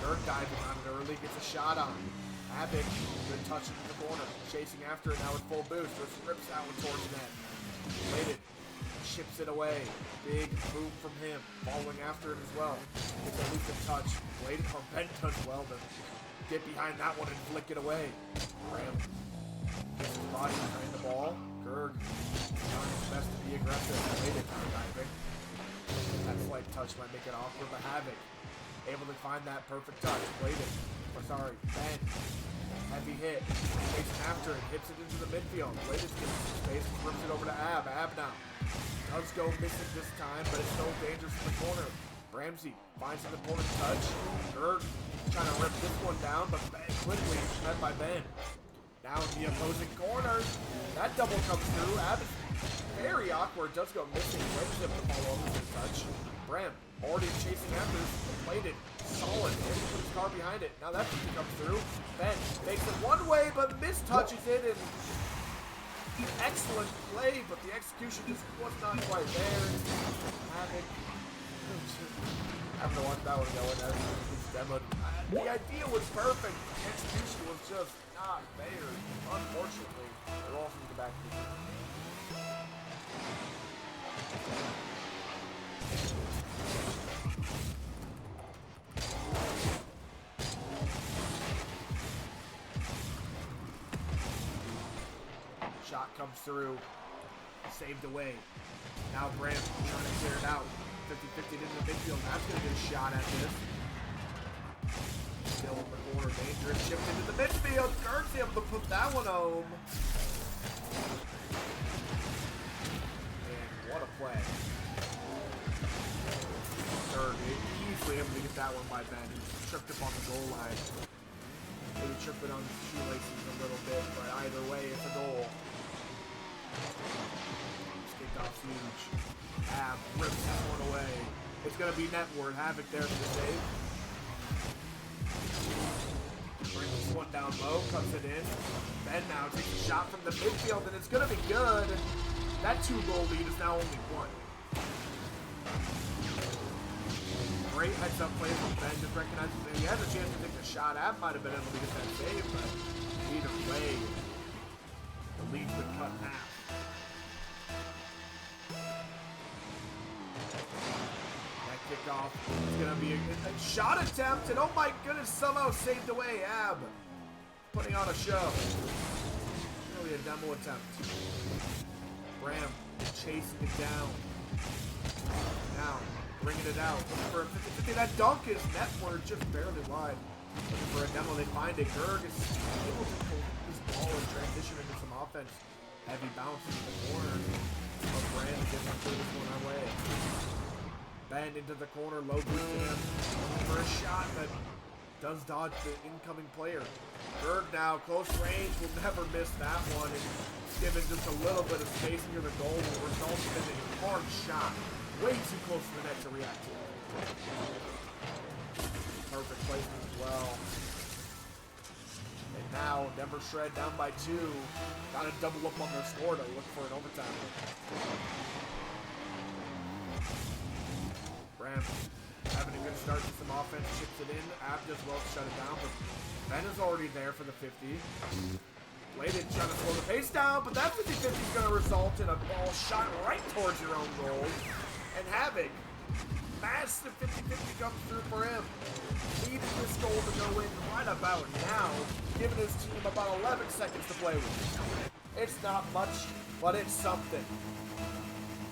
Gerd diving on it early. Gets a shot on. Havoc. Good touch into the corner. Chasing after it now with full boost. Just rips that one towards the net. Bladed. Chips it away. Big move from him. Following after it as well. Gets at least a touch. Bladed from Ben does well to get behind that one and flick it away. Ram gets his body behind the ball. Gerd trying his best to be aggressive. Bladed diving. That slight touch might make it awkward, but Havoc able to find that perfect touch. Bladed. Ben. Heavy hit. Chasing after it. Hits it into the midfield. Latest gets some space and flips it over to Ab. Ab now. Does go missing this time, but it's no dangerous in the corner. Ramsey finds an important touch. Gerd trying to rip this one down, but Ben quickly met by Ben. Now in the opposing corner. That double comes through. Ab is very awkward. Does go missing. Ramsey able to follow up with his touch. Bram already chasing after. Played it. Solid. And he put his car behind it. Now that comes through. Ben makes it one way, but mistouches it. And excellent play, but the execution just was not quite there. Havoc. Having to watch that one go in as it's demoed. The idea was perfect. The execution was just not there. Unfortunately, they're all from the back. Shot comes through, saved away. Now Bram trying to clear it out. 50-50 into the midfield. That's going to get a shot at this. Still in the corner, dangerous. Shift into the midfield. Gerd's able to put that one home. And what a play. Gerd easily able to get that one by Ben. He tripped up on the goal line. Maybe tripping on his shoelaces a little bit, but either way, it's a goal. Kicked off huge. Ab rips that one away. It's going to be netward. Havoc there for the save. Brings this one down low, cuts it in. Ben now takes a shot from the midfield, and it's going to be good. That 2-goal lead is now only 1. Great heads-up play from Ben. Just recognizes that he has a chance to take the shot. Ab might have been able to get that save, but either way, the lead's been cut in half. That kickoff is going to be a shot attempt, and oh my goodness, somehow saved away. Ab putting on a show. Really a demo attempt. Bram chasing it down. Now, bringing it out. Looking for a 50-50. That dunk is netward, just barely wide. Looking for a demo, they find it. Gerd is able to pull this ball and transition into some offense. Heavy bounce into the corner. But Brand gets to pull this one away. Ben into the corner, low boost to him. Looking for a shot that does dodge the incoming player. Gerd now, close range, will never miss that one. And given just a little bit of space near the goal will result in a hard shot. Way too close to the net to react to. Perfect placement as well. And now, Denver Shred down by 2. Got to double up on their score to look for an overtime. Bram having a good start to some offense, chips it in. Ab does well to shut it down, but Ben is already there for the 50. Bladed trying to slow the pace down, but that 50-50 is going to result in a ball shot right towards your own goal. And Havoc Massive 50-50 comes through for him. Needed this goal to go in right about now, giving his team about 11 seconds to play with. It's not much, but it's something.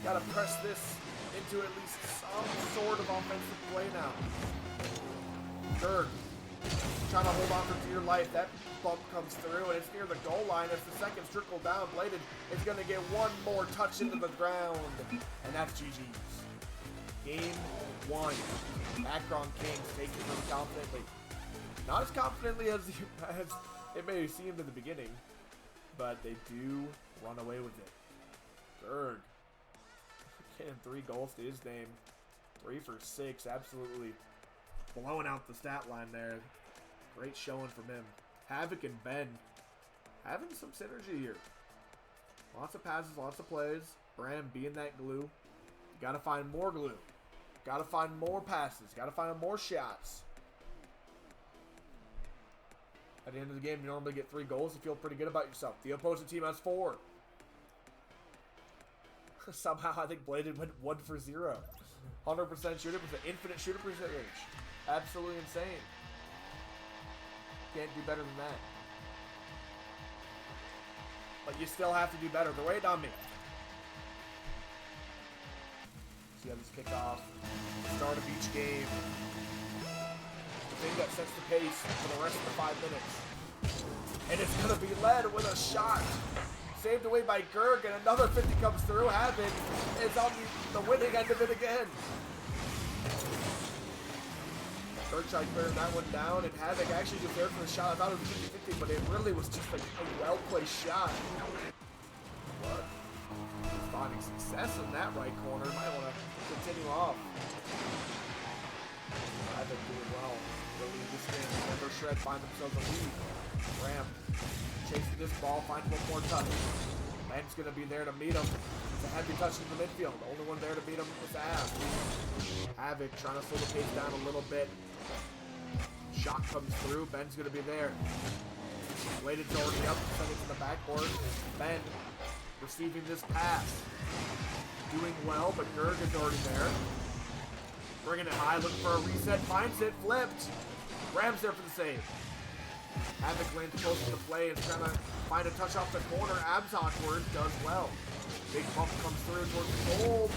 Gotta press this into at least some sort of offensive play now. Gerg trying to hold on for dear life. That bump comes through, and it's near the goal line. As the seconds trickle down, Bladed is going to get one more touch into the ground, and that's GG's. Game 1. Akron Kings taking them confidently. Not as confidently as it may have seemed in the beginning, but they do run away with it. Gerg getting 3 goals to his name. 3 for 6. Absolutely blowing out the stat line there. Great showing from him. Havoc and Ben having some synergy here. Lots of passes, lots of plays. Bram being that glue. You gotta find more glue. Gotta find more passes. Gotta find more shots. At the end of the game, you normally get 3 goals. You feel pretty good about yourself. The opposing team has 4. Somehow, I think Bladed went 1 for 0. 100% shooter with an infinite shooter percentage. Absolutely insane. Can't do better than that. But you still have to do better. They're waiting on me. See how this kickoff, the start of each game. The thing that sets the pace for the rest of the 5 minutes. And it's going to be led with a shot. Saved away by Gerg, and another 50 comes through. Havoc is on the winning end of it again. Gerg tried clearing that one down, and Havoc actually just there for the shot. I thought it was 50-50, but it really was just a well-placed shot. But finding success in that right corner. Might want to continue off. Havoc doing well. They'll lead this game. Never Shred find themselves a lead. Ram chasing this ball, finds one more touch. Ben's going to be there to meet him. It's a heavy touch in the midfield. The only one there to beat him was Av. Havoc trying to slow the pace down a little bit. Shot comes through. Ben's going to be there. Bladed's already up. Send it to the backboard. Ben receiving this pass. Doing well, but Gerg is already there. Bringing it high, looking for a reset. Finds it. Flipped. Ram's there for the save. Havoc lands close to the play and is trying to find a touch off the corner. Abs awkward. Does well. Big bump comes through towards the goal.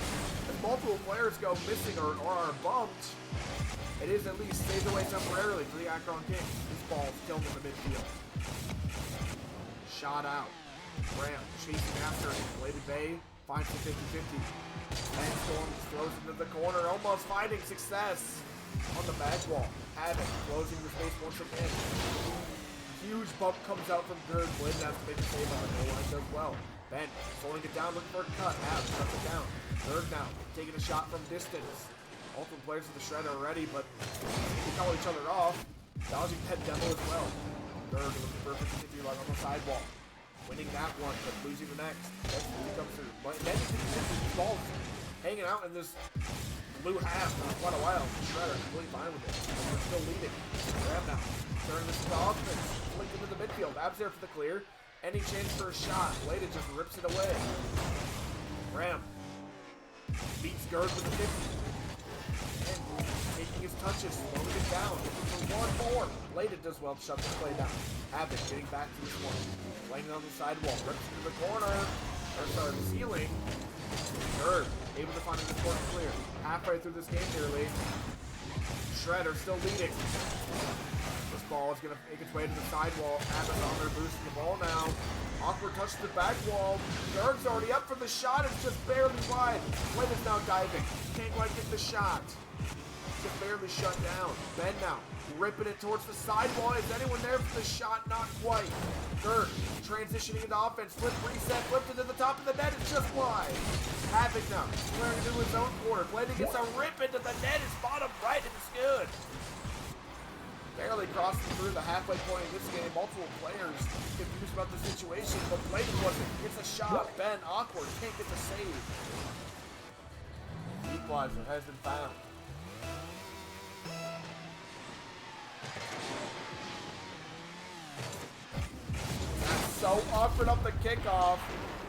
As multiple players go missing or are bumped, it is at least saved away temporarily for the Akron Kings. This ball is killed in the midfield. Shot out. Ram chasing after it. Bladed Bay finds the 50-50. And Storm throws into the corner, almost finding success on the back wall. Havoc closing the space once again. Huge bump comes out from Gerg. Bladed has to make a save on the goal line, does well. Ben slowing it down, looking for a cut. Abs cuts it down. Gerg now taking a shot from distance. Multiple players in the shred are ready, but they call each other off. Dodging Pet Devil as well. Gerg looking for a 50-50 on the sidewall. Winning that one, but losing the next. That's really comes through. But then these balls hanging out in this blue half for quite a while. Shredder completely fine with it. We're still leading. Grab now. Turn this to offense. Flicked into the midfield. Abs there for the clear. Any chance for a shot. Bladed just rips it away. Ram beats Gerg with the 50. And taking his touches, slowing it down. Looking for one more. Bladed does well to shut the play down. Havoc getting back to this one. Playing on the sidewall. Rips into the corner. Or sorry, the ceiling. Gerg able to find the court clear. Halfway through this game nearly. Shredder still leading. This ball is going to make its way to the sidewall. Havoc on there boosting the ball now. Awkward touch to the back wall. Gerg's already up for the shot. It's just barely wide. Bladed's now diving. Can't quite get the shot. Just barely shut down. Ben now ripping it towards the sidewall. Is anyone there for the shot? Not quite. Gerg transitioning into offense. Flip reset. Flipped into the top of the net. It's just wide. Havoc now clearing into his own corner. Bladed gets a rip into the net. It's bottom right and it's good. Barely crossing through the halfway point in this game. Multiple players confused about the situation, but Bladed wasn't. Gets a shot. Ben awkward. Can't get the save. Equalizer has been found. That's so awkward up the kickoff.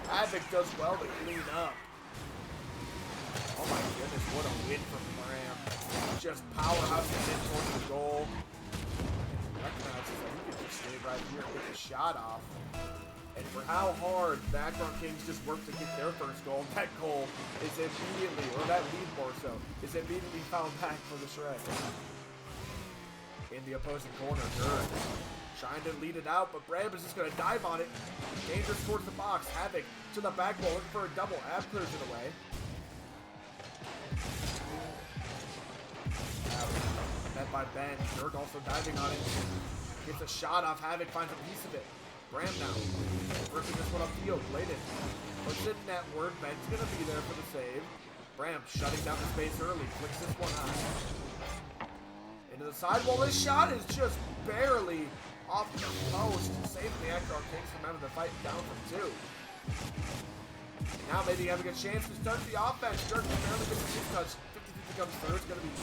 Havoc does well to clean up. Oh my goodness, what a win from Bram. Just powerhousing in towards the goal. Recognizes that he can just stay right here and get the shot off. And for how hard the AKR Kings just worked to get their first goal, that goal is immediately, or that lead more so, is immediately found back for the Shred. In the opposing corner, Gurg trying to lead it out, but Bram is just going to dive on it. Dangerous towards the box. Havoc to the back wall, looking for a double. Ab clears it away. Met by Ben. Gurg also diving on it. Gets a shot off. Havoc finds a piece of it. Bram now. Ripping this one upfield. Bladed. Puts it netward. Ben's going to be there for the save. Bram shutting down the space early. Flicks this one high. Into the sidewall. This shot is just barely off the post. Saving the AKR Kings from having to fight down from 2. Now maybe having a chance to start the offense. Dirk barely gets a 2 touch. 50-50 comes through. It's going to be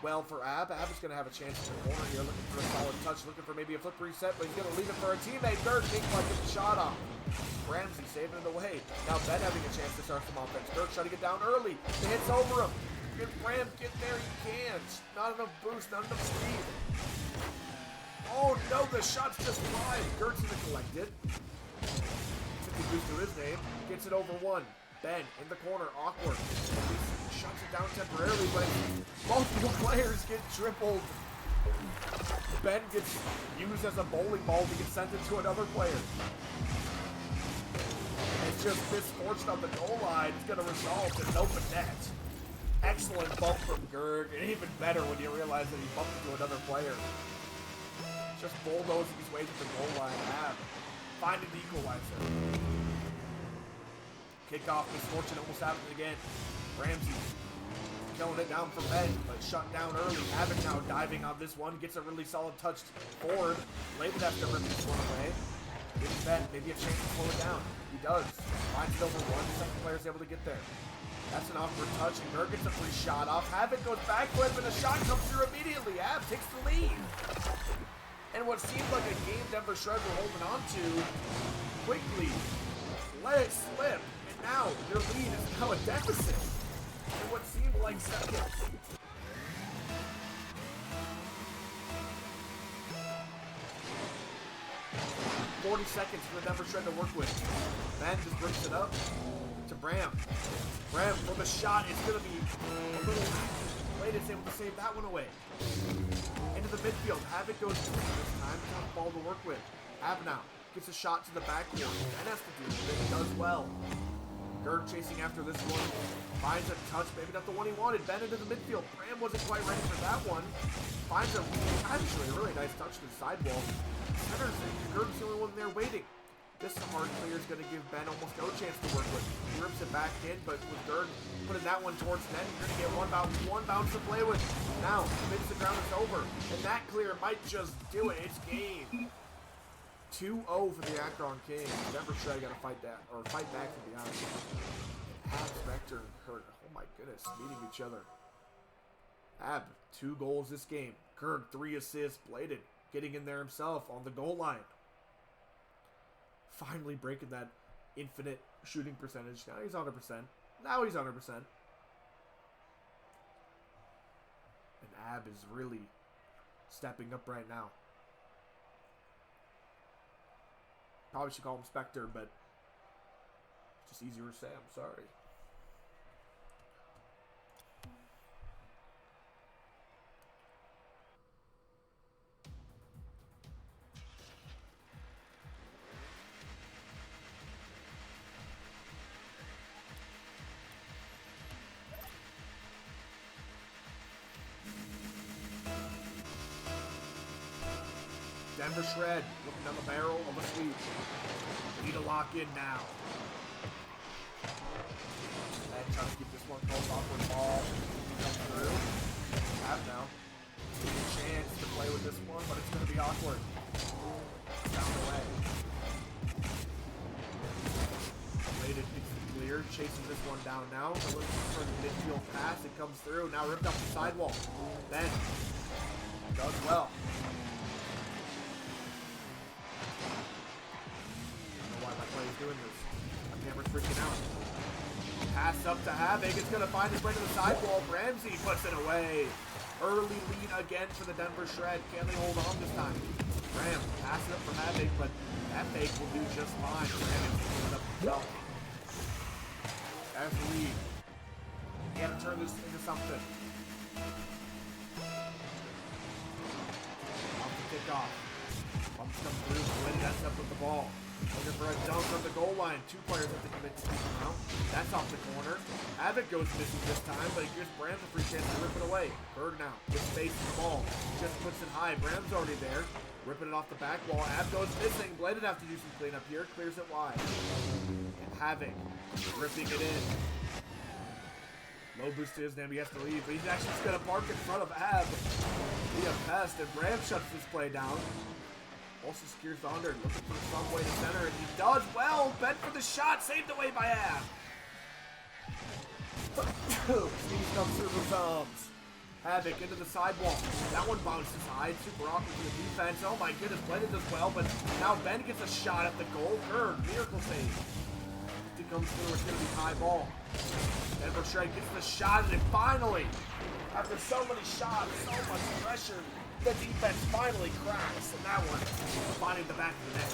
well for Ab. Ab is going to have a chance in the corner here, looking for a solid touch, looking for maybe a flip reset, but he's going to leave it for a teammate. Dirk thinks like it's a shot off. Ramsey saving it away. Now Ben having a chance to start some offense. Dirk shutting it down early. The hit's over him. If Bram get there, he can't. Not enough boost, not enough speed. Oh no, the shot's just wide. Dirk's going to collect it. 50 boost to his name. Gets it over 1. Ben in the corner, awkward. Shuts it down temporarily, but multiple players get tripled. Ben gets used as a bowling ball to get sent into another player. It's just misfortune on the goal line. It's going to result in an open net. Excellent bump from Gurg, and even better when you realize that he bumped into another player. Just bulldozing his way to the goal line. Finding the equalizer. Kickoff misfortune almost happened again. Ramsey killing it down from Ben, but shut down early. Havoc now diving on this one. Gets a really solid touch forward. Layden has to rip this one away. Gives Ben maybe a chance to slow it down. He does. Finds it over 1. The second player's able to get there. That's an awkward touch, and Gurg gets a free shot off. Havoc goes backflip, and a shot comes through immediately. Ab takes the lead. And what seemed like a game Denver Shred were holding on to, quickly let it slip. And now their lead is now a deficit. In what seemed like seconds. $40 seconds for the Denver Shred to work with. Ben just brings it up to Bram. Bram for the shot. It's going to be a little late. It's able to save that one away. Into the midfield. Havoc goes through this time. Tough ball to work with. Ab now gets a shot to the backboard. Ben has to do it. He does well. Gurg chasing after this one. Finds a touch, maybe not the one he wanted. Ben into the midfield. Bram wasn't quite ready for that one. Finds actually a really nice touch to the sidewall. Centers it. Gurg's the only one there waiting. This hard clear is going to give Ben almost no chance to work with. He rips it back in, but with Gurg putting that one towards net, you're going to get one bounce to play with. Now, hits the ground, it's over. And that clear might just do it. It's game. 2-0 for the AKR Kings. Denver Shred got to fight back, to be honest. Ab, Spectre, and Kurt. Oh my goodness, meeting each other. Ab, 2 goals this game. Kurt, 3 assists. Bladed, getting in there himself on the goal line. Finally breaking that infinite shooting percentage. Now he's 100%. Now he's 100%. And Ab is really stepping up right now. Probably should call him Spectre, but it's just easier to say. I'm sorry. Denver Shred looking down the barrel of a sweep. Need to lock in now. And trying to keep this one close, awkward ball. Come through. Have now. A chance to play with this one, but it's going to be awkward. Down the way. Bladed gets it clear. Chasing this one down now. Looking for the midfield pass. It comes through. Now ripped off the sidewall. Ben does well. Doing this. My camera's freaking out. Pass up to Havoc. It's going to find his way to the sidewall. Ramsey puts it away. Early lead again for the Denver Shred. Can they hold on this time? Ram pass it up for Havoc, but that fake will do just fine. Ram picking it up himself. That's the lead. You got to turn this into something. Off the kickoff. Bumps come through. Flynn that's up with the ball. Looking for a dunk on the goal line. Two players have to commit to the now. That's off the corner. Havoc goes missing this time, but he gives Brams a free chance to rip it away. Bird now with space in the ball. Just puts it high. Brams already there. Ripping it off the back wall. Ab goes missing. Bladed have to do some cleanup here. Clears it wide. And Havoc ripping it in. Low boost to his name. He has to leave, but he's actually just going to park in front of Ab. Be a pest, and Brams shuts this play down. Also secures the under, looking for some way to center, and he does well. Bent for the shot, saved away by Ab. Steve comes through the Zombs. Havoc into the sidewalk. That one bounces high. Super awkward for the defense. Oh my goodness, Bladed does well, but now Ben gets a shot at the goal. Berg, miracle save. He comes through, it's going to be high ball. Denver Shred gets the shot, and finally, after so many shots, so much pressure, the defense finally cracks, and that one finding the back of the net.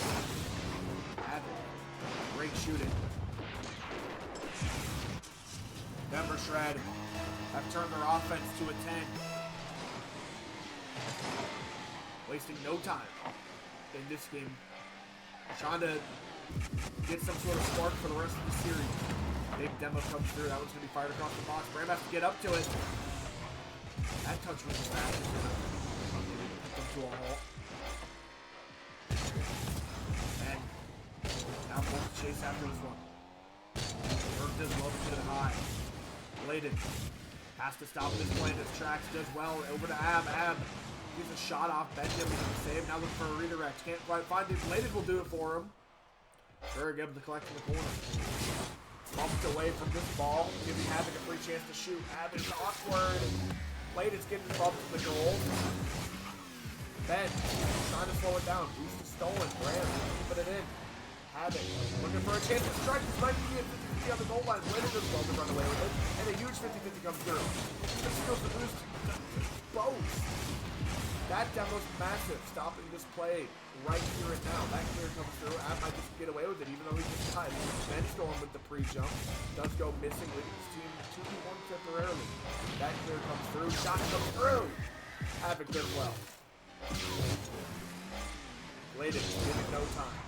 Havoc, great shooting. Denver Shred have turned their offense to a 10. Wasting no time in this game. Trying to get some sort of spark for the rest of the series. Big demo comes through. That one's going to be fired across the box. Bram has to get up to it. That touch was fast. To a halt. And now both chase after this one. Berg does well to get it high. Bladed has to stop this play in its tracks. Does well. Over to Ab. Ab gets a shot off. Benjamin with a save. Now looking for a redirect. Can't quite find it. Bladed will do it for him. Berg able to collect in the corner. Bumped away from this ball, giving Havoc a free chance to shoot. Ab is awkward. Bladed's getting bumped to the goal. Ben trying to slow it down. Boost is stolen. Brand keeping it in. Havoc looking for a chance to strike. This might be a 50-50 on the goal line. Bladed does well to run away with it. And a huge 50-50 comes through. This goes the boost. Both. That demo's massive. Stopping this play right here and now. That clear comes through. Ab might just get away with it, even though he just died. Ben's going with the pre-jump. Does go missing, leaving his team 2v1 temporarily. That clear comes through. Shot comes through. Havoc did well. Bladed, giving no time.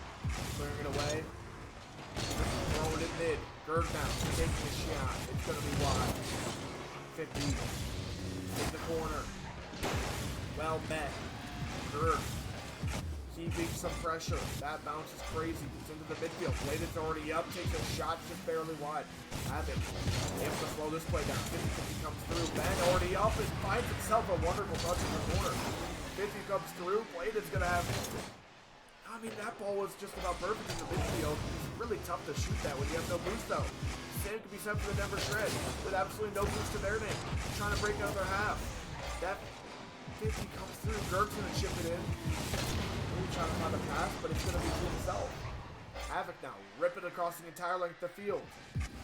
Clearing it away. Throwing it mid. Berg now, taking a shot. It's going to be wide. 50. In the corner. Well met. Berg keeping some pressure. That bounce is crazy. It's into the midfield. Bladed's already up. Takes a shot just barely wide. Havoc able to slow this play down. 50-50 comes through. Ben already up and finds himself a wonderful touch in the corner. 50 comes through. Bladed's going to have... I mean, that ball was just about perfect in the midfield. It's really tough to shoot that when you have no boost, though. Same could be said for the Denver Shred, with absolutely no boost to their name. Trying to break out their half. That 50 comes through. Gert's going to chip it in. Really trying to find a pass, but it's going to be to himself. Havoc now, ripping across the entire length of the field.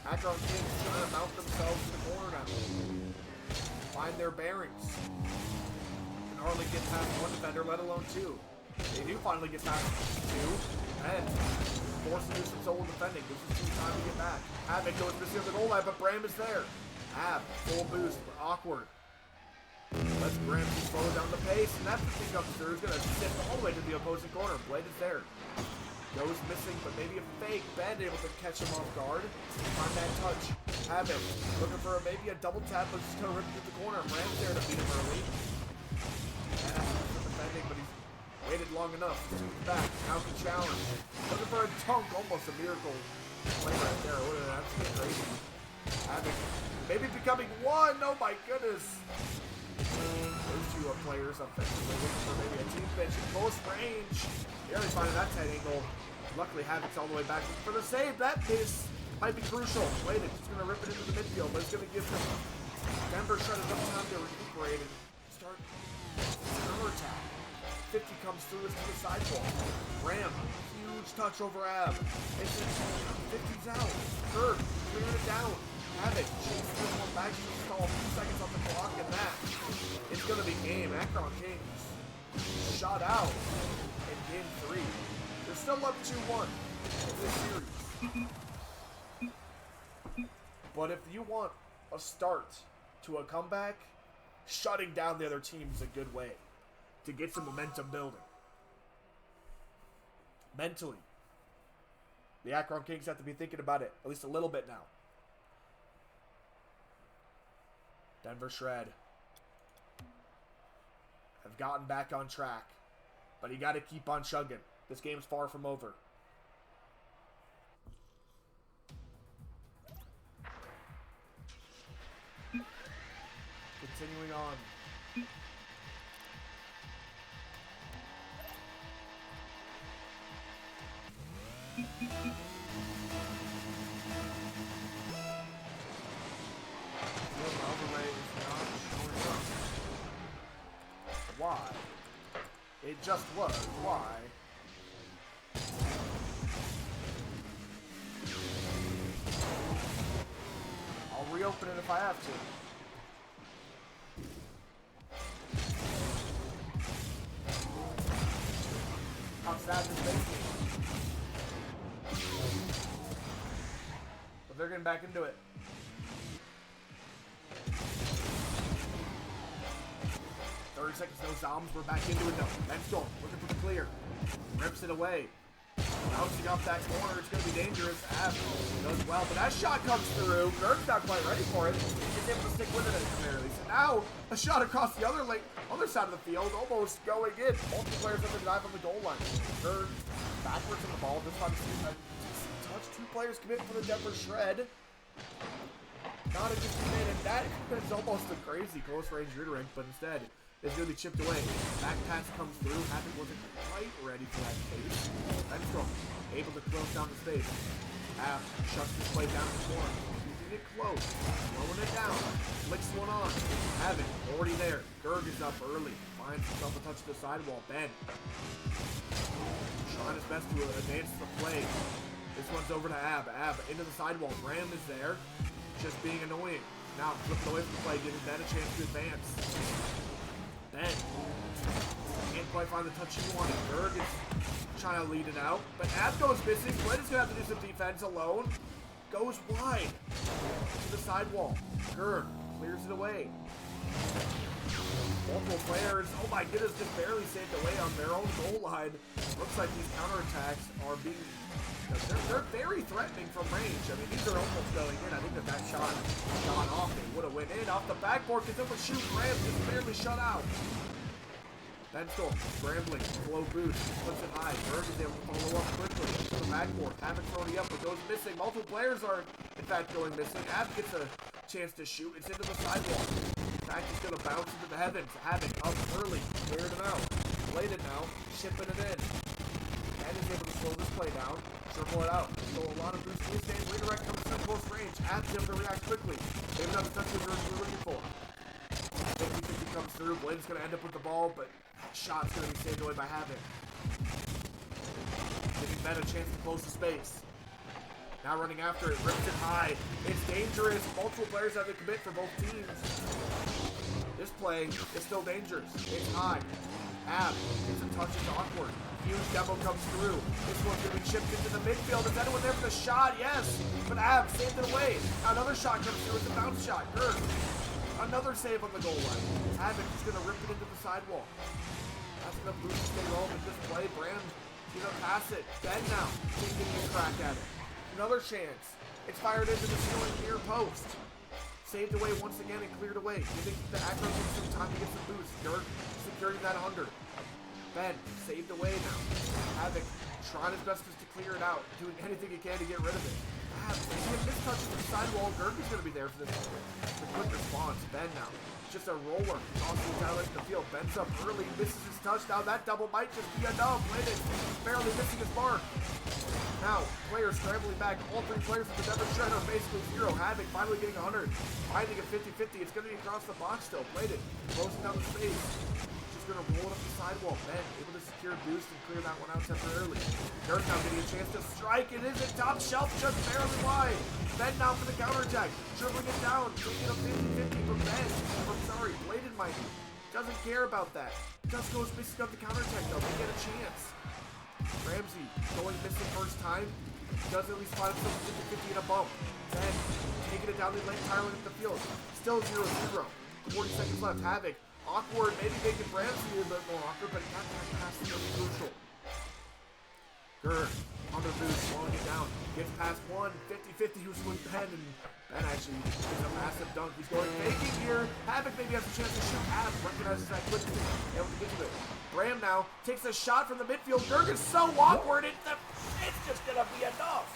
AKR Kings trying to mount themselves to the corner now. Find their bearings. Can hardly get past one defender, let alone two. They do finally get past two, and forced to do some solo defending. Gives us some time to get back. Havoc goes missing the goal line, but Bram is there. Ab, full boost, but awkward. Let's Bram slow down the pace, and that 50 comes through. He's going to sit all the way to the opposing corner. Blade is there. Goes missing, but maybe a fake. Ben able to catch him off guard. Find that touch. Havoc looking for maybe a double tap, but just going to rip it to the corner. Bram's there to beat him early. And defending, but he's waited long enough. Back. Now can challenge. Looking for a dunk. Almost a miracle play right there. That's crazy. Havoc maybe becoming one. Oh my goodness. Those two are players offensively looking for maybe a team bench in close range. Barely finding that tight angle. Luckily, Havoc's all the way back for the save. That miss might be crucial. Wait, it's going to rip it into the midfield, but it's going to give them Denver Shred enough time to recuperate and start counter attack. 50 comes through to the sidewall. Ram, huge touch over Ab. 50's out. Berg, clearing it down. Havoc chases this one back, just stall a few seconds on the clock, and that is going to be game. Akron Kings shot out in game 3. They're still up 2-1 in this series. But if you want a start to a comeback, shutting down the other team is a good way to get some momentum building. Mentally, the Akron Kings have to be thinking about it at least a little bit now. Denver Shred have gotten back on track, but you got to keep on chugging. This game's far from over. Continuing on. Why? It just was. Why? I'll reopen it if I have to. How sad this makes me. But they're getting back into it. 30 seconds, no Zombs. We're back into it though. Next goal. Looking for the clear. Rips it away. Bouncing off that corner. It's going to be dangerous. Ab does well, but that shot comes through. Gerg's not quite ready for it. He's able to stick with it apparently. So now a shot across the other side of the field, almost going in. Multiple players have to dive on the goal line. Gerg backwards on the ball. This time touch. 2 players commit for the Denver Shred. Not a good commit, and that is almost a crazy close range redirect, but instead it's going to be chipped away. Back pass comes through. Havoc wasn't quite ready for that pace. Renstrom able to close down the space. Half shuts this play down the corner. Keeping it close. Slowing it down. Flicks one on. Havoc already there. Gerg is up early. Finds himself a touch to the sidewall. Ben trying his best to advance the play. This one's over to Ab. Ab into the sidewall. Graham is there. Just being annoying. Now flipped away from the play, giving Ben a chance to advance. Ben can't quite find the touch he wanted. Gerg is trying to lead it out, but Ab goes missing. Glenn is going to have to do some defense alone. Goes wide to the sidewall. Gerg clears it away. Multiple players, oh my goodness, just barely saved away on their own goal line. Looks like these counterattacks are being, they're very threatening from range. I mean, these are almost going in. I think that shot gone off. They would have went in off the backboard because it would shoot. Graham just barely shut out. Benstol scrambling, slow boost, puts it high. Gerg is able to follow up quickly to the backboard. Havoc throwing up, but goes missing. Multiple players are, in fact, going missing. Ab gets a chance to shoot. It's into the sidewall. Back is going to bounce into the heavens. Havoc up early, cleared him out. Played it now, shipping it in. And is able to slow this play down, circle it out. So a lot of boost to his game. Redirect comes from close range. Ab's able to react quickly. Maybe not the touch the Gerg we're looking for. 50-50 comes through. Blade's going to end up with the ball, but that shot's going to be saved away by Havoc. Giving Ben a chance to close the space. Now running after it, rips it high. It's dangerous. Multiple players have to commit for both teams. This play is still dangerous. It's high. Ab gets a touch. It's awkward. Huge demo comes through. This one's going to be chipped into the midfield. Is anyone there for the shot? Yes. But Ab saved it away. Now another shot comes through. It's a bounce shot. Gerg. Another save on the goal line. Havoc is going to rip it into the sidewall. That's going to boost to stay relevant this play. Brand, going to pass it. Ben now taking a crack at it. Another chance. It's fired into the ceiling near post. Saved away once again and cleared away. Giving the Akron some time to get some boost. Gerg securing that 100. Ben saved away now. Havoc trying his best just to clear it out. Doing anything he can to get rid of it. This touch to the sidewall. Gerg is going to be there for this. The quick response. Ben now. Just a roller. Tossing down like the field. Ben's up early. Misses his touch. Now that double might just be enough. Landon barely missing his mark. Now, players scrambling back. All 3 players of the Denver Shred are basically zero. Havoc finally getting 100. Finding a 50-50. It's going to be across the box still. Played it. Closing down the space. Just going to roll it up the sidewall. Ben able to secure a boost and clear that one out temporarily. Dirk now getting a chance to strike. It isn't top shelf, just barely wide. Ben now for the counterattack. Dribbling it down. Taking a 50-50 from Ben. I'm sorry, Bladen Mighty. Doesn't care about that. Just goes missing up the counterattack though. We get a chance. Ramsey going missing first time. Does at least find himself 50-50 in a bump. Ben taking it down the lane entirely in the field. Still 0-0. 40 seconds left. Havoc. Awkward. Maybe making Ramsey a bit more awkward, but not that pass is really crucial. Gerd on the boost, slowing it down. Gets past one. 50-50 who's with Ben, and Ben actually is a massive dunk. He's going faking here. Havoc maybe has a chance to shoot. Havoc recognizes that quickly. Able to get to it. Bram now takes a shot from the midfield. Gerd is so awkward. It's just going to be enough.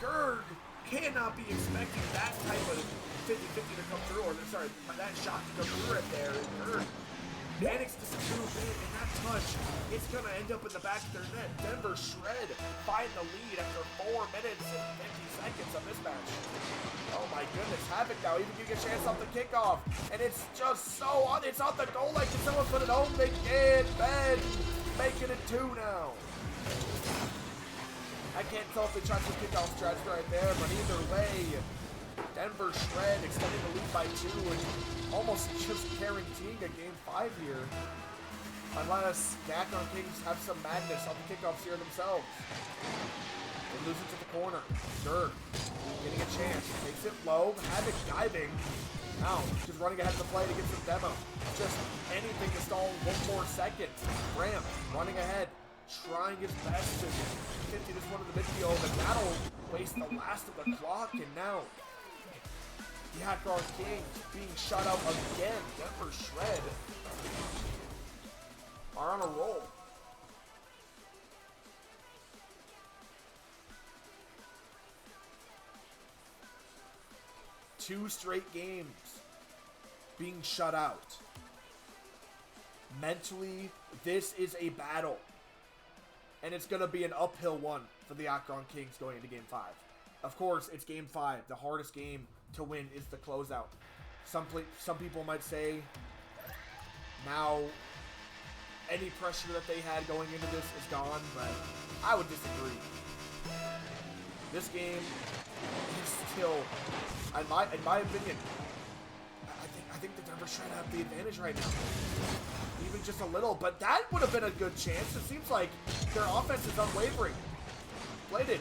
Gerd cannot be expecting that type of 50-50 to come through, or sorry, that shot to come through right there. Gerd panics to move in, and that touch, it's going to end up in the back of their net. Denver Shred find the lead after 4 minutes and 50 seconds of this match. Oh my goodness, Havoc now even getting a chance off the kickoff, and it's just so on, it's on the goal line. Can someone put it home? They can. Ben making it 2 now. I can't tell if they tried some kickoff strategy right there, but either way, Denver Shred extending the lead by 2 and almost just guaranteeing a game 5 here. Unless AKR Kings have some madness on the kickoffs here themselves. They lose it to the corner. Gerd getting a chance. Takes it low. Havoc diving. Now, just running ahead of the play to get some demo. Just anything to stall 1 more second. Ram running ahead. Trying his best to 50 this one to the midfield, and that'll waste the last of the clock, and now the AKR Kings being shut out again. Denver Shred are on a roll. Two straight games being shut out. Mentally, this is a battle. And it's going to be an uphill one for the AKR Kings going into Game 5. Of course, it's Game 5. The hardest game to win is the closeout. Some people might say now any pressure that they had going into this is gone, but I would disagree. This game is still, in my opinion, I think the Denver Shred have the advantage right now. Even just a little, but that would have been a good chance. It seems like their offense is unwavering. Bladed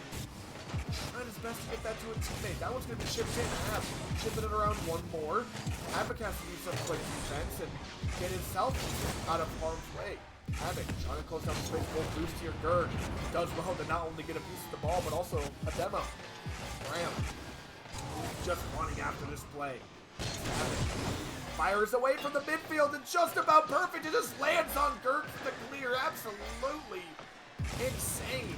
trying his best to get that to a teammate. That one's going to be chipped in half. Chipping it around 1 more. Havoc has to do some quick defense and get himself out of harm's way. Havoc trying to close down the space. Full boost here. Gerd does well to not only get a piece of the ball, but also a demo. Ram just running after this play. Havoc fires away from the midfield and just about perfect. It just lands on Gerd for the clear. Absolutely insane.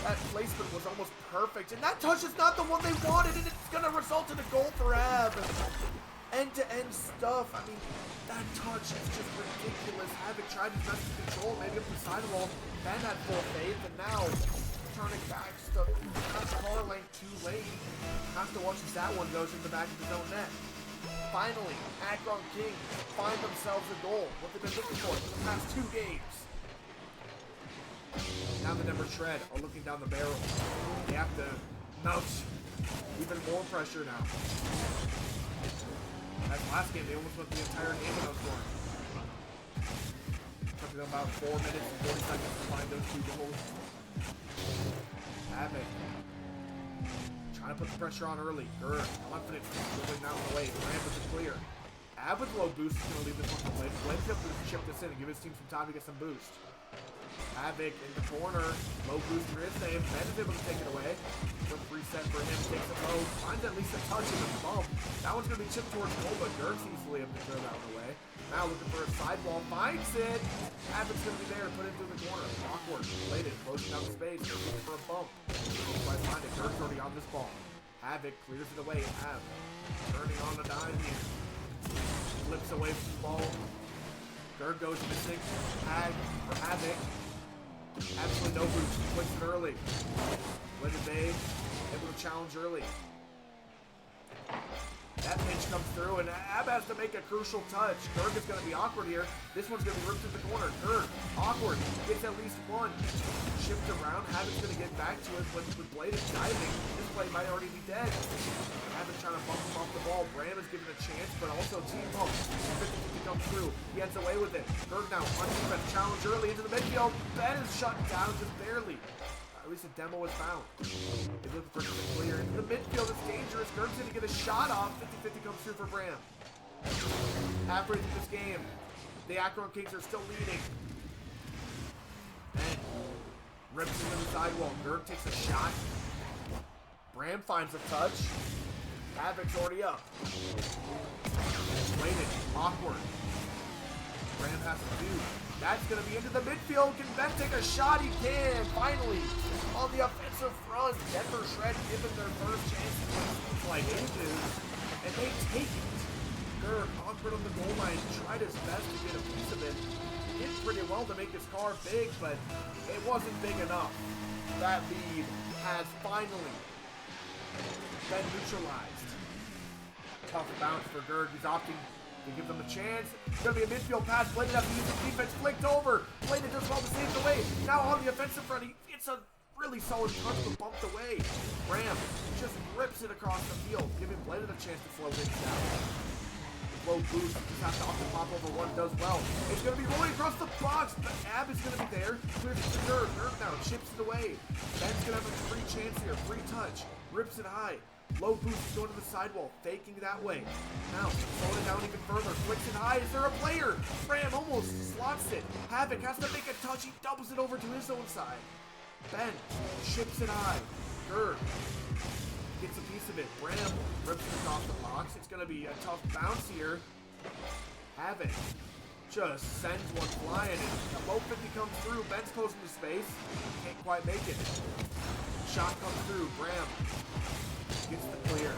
That placement was almost perfect, and that touch is not the one they wanted, and it's going to result in a goal for Ab. End-to-end stuff. I mean, that touch is just ridiculous. Havoc tried his best to control, maybe up the sidewall. Ben had full faith, and now turning back stuff. That's car length too late. Have to watch as that one goes in the back of his own net. Finally, AKR Kings find themselves a goal. What they've been looking for the past 2 games. Now the Denver Shred are looking down the barrel. They have to mount even more pressure now. That last game, they almost went the entire game without scoring. Took them about 4 minutes and 40 seconds to find those 2 goals. Havoc trying to put the pressure on early. Gerd, confident, moving down the way. The ramp is clear. Ab with low boost is going to leave this one for Blade. Blade's able to chip this in and give his team some time to get some boost. Havoc in the corner. Low boost for his name. Ben is able to take it away. Quick reset for him. Takes it low. Finds at least a touch in the bump. That one's going to be chipped towards goal, but Gerd's easily able to throw that one away. Now looking for a sidewall. Finds it. Havoc's going to be there. Put it through the corner. Awkward. Bladed. Closing down the space. Looking for a bump. Tries to find it. Gerd's already on this ball. Havoc clears it away. Hav turning on the dime here. Flips away from the ball. Gerd goes missing. Havoc. Absolutely no boost. Clicks it early. Bladed Bay able to challenge early. That pitch comes through, and Ab has to make a crucial touch. Gerg is going to be awkward here. This one's going to be ripped to the corner. Gerg, awkward, gets at least one. Shift around, Havoc's going to get back to it, but with Blade is diving, this play might already be dead. Havoc trying to bump him off the ball. Bram is given a chance, but also team pump. 50-50 comes through. He gets away with it. Gerg now on defense, challenge early into the midfield. Ben is shut down just barely. At least a demo was found. He's looking for something clear. Into the midfield, it's dangerous. Gerg's going to get a shot off. 50-50 comes through for Bram. Halfway through this game, the AKR Kings are still leading. And rips into the sidewall. Gerg takes a shot. Bram finds a touch. Havoc's already up. Waited. Awkward. Bram has to do. That's going to be into the midfield. Can Ben take a shot? He can. Finally. On the offensive front. Denver Shred given their first chance in like ages. And they take it. Gerg, awkward on the goal line. Tried his best to get a piece of it. He did pretty well to make his car big, but it wasn't big enough. That lead has finally been neutralized. Tough bounce for Gerg. He's opting to give them a chance. It's going to be a midfield pass. Bladed up to use his defense. Flicked over. Bladed does well to save the way. Now on the offensive front, it's a really solid punch, but bumped away. Bram just rips it across the field, giving Bladed a chance to slow things down. Low boost, just has to off the pop over one, does well. It's going to be rolling across the box, but Ab is going to be there. Clears it to Gerg. Gerg now chips it away. Ben's going to have a free chance here, free touch. Rips it high. Low boost is going to the sidewall, faking that way. Now, slowing it down even further. Flicks it high. Is there a player? Bram almost slots it. Havoc has to make a touch. He doubles it over to his own side. Ben chips it high. Gerg gets a piece of it. Bram rips it off the box. It's going to be a tough bounce here. Havoc just sends one flying. And low 50 comes through. Ben's closing the space. Can't quite make it. Shot comes through. Bram gets the clear.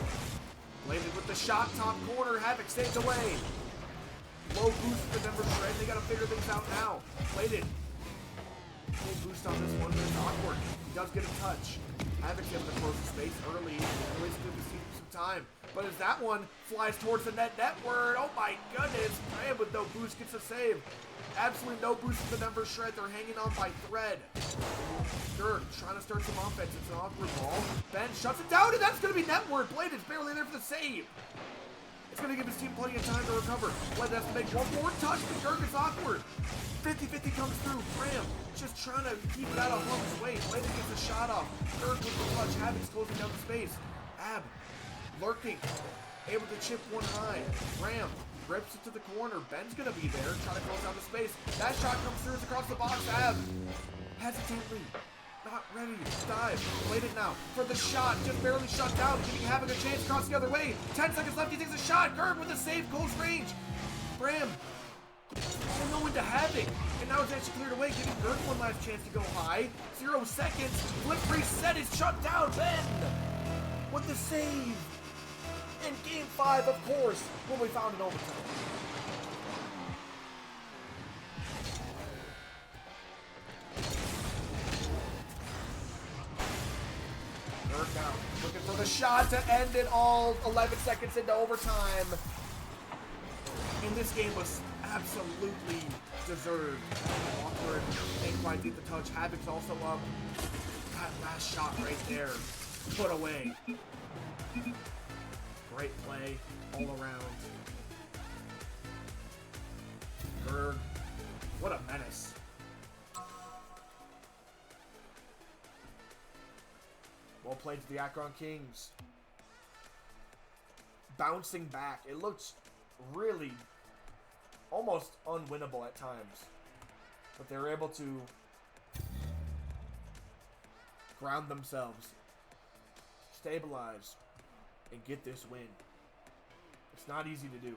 Bladed with the shot, top corner. Havoc stays away. Low boost for Denver Shred. They got to figure things out now. Bladed. Full boost on this one, but it's awkward. He does get a touch. Havoc's able to close the space early. Always good to see some time. But as that one flies towards the netward, oh my goodness. Bram with no boost gets a save. Absolutely no boost for the Denver Shred. They're hanging on by thread. Gerg trying to start some offense. It's an awkward ball. Ben shuts it down, and that's going to be netward. Blade is barely there for the save. It's going to give his team plenty of time to recover. Blade has to make one more touch, but Gerg is awkward. 50-50 comes through. Bram just trying to keep it out of harm's way. Blade gets a shot off. Gerg with the touch. Havoc's closing down the space. Ab lurking. Able to chip one high. Bram rips it to the corner. Ben's going to be there, trying to close down the space. That shot comes through. It's across the box. Ab hesitantly not ready. Dive. Played it now for the shot. Just barely shut down. Giving Havoc a chance across the other way. 10 seconds left. He takes a shot. Gerg with a save. Close range. Bram going into Havoc. And now it's actually cleared away. Giving Gerg one last chance to go high. 0 seconds. Flip reset is shut down. Ben with the save. In game 5, of course, when we found an overtime. Gerg now looking for the shot to end it all. 11 seconds into overtime. And this game was absolutely deserved. Awkward. Can't quite get the touch. Havoc's also up. That last shot right there. Put away. Great play all around. Gerg, what a menace. Well played to the AKR Kings. Bouncing back. It looks really almost unwinnable at times. But they were able to ground themselves, stabilize, and get this win. It's not easy to do.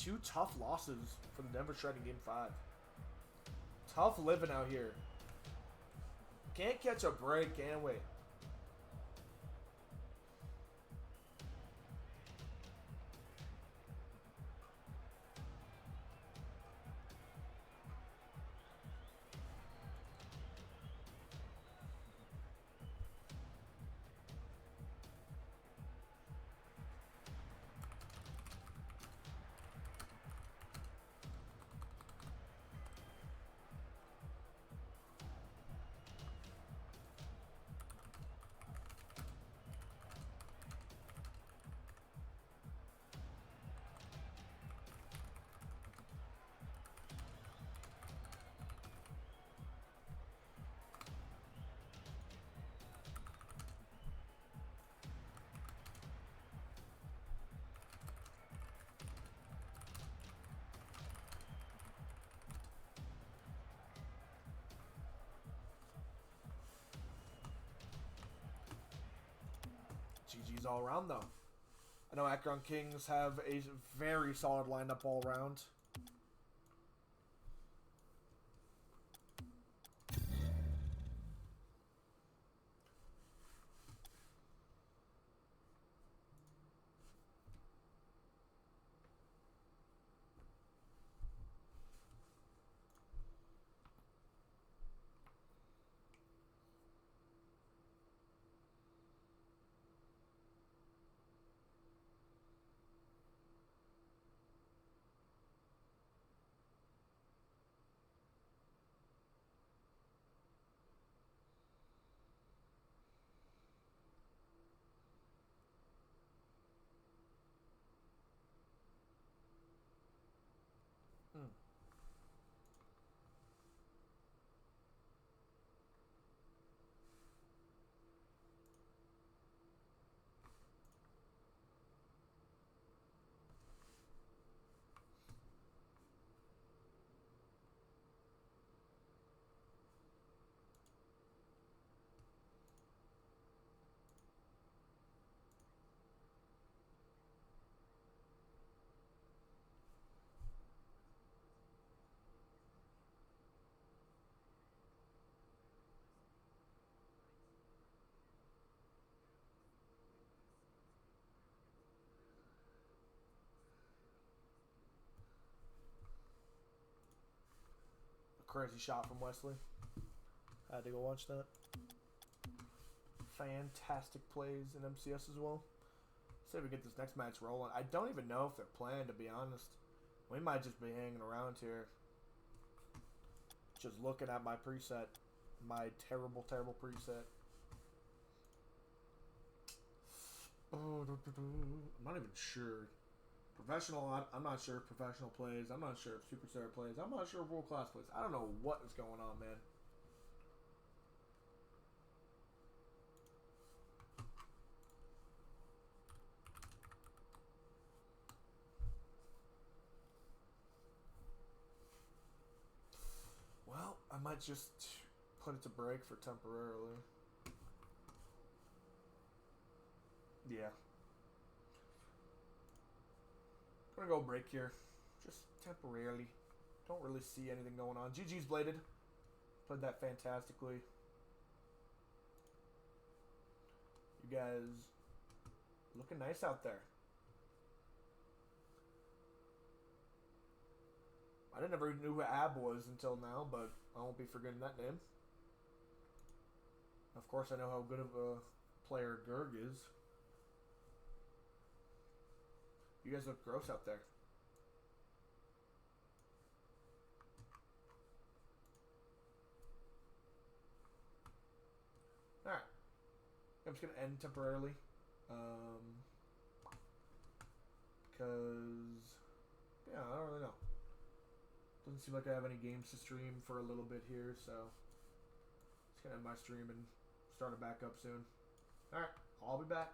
2 tough losses for the Denver Shred in Game 5. Tough living out here. Can't catch a break, can we? GG's all around, though. I know AKR Kings have a very solid lineup all around. Crazy shot from Wesley. Had to go watch that. Fantastic plays in MCS as well. See if we get this next match rolling. I don't even know if they're playing, to be honest. We might just be hanging around here. Just looking at my preset. My terrible, terrible preset. Oh, I'm not even sure. Professional, I'm not sure if professional plays. I'm not sure if superstar plays. I'm not sure if world class plays. I don't know what is going on, man. Well, I might just put it to break for temporarily. Yeah. I'm gonna go break here. Just temporarily. Don't really see anything going on. GG's Bladed. Played that fantastically. You guys looking nice out there. I never knew who Ab was until now, but I won't be forgetting that name. Of course, I know how good of a player Gerg is. You guys look gross out there. Alright. I'm just going to end temporarily. Because, yeah, I don't really know. Doesn't seem like I have any games to stream for a little bit here, so just going to end my stream and start it back up soon. Alright, I'll be back.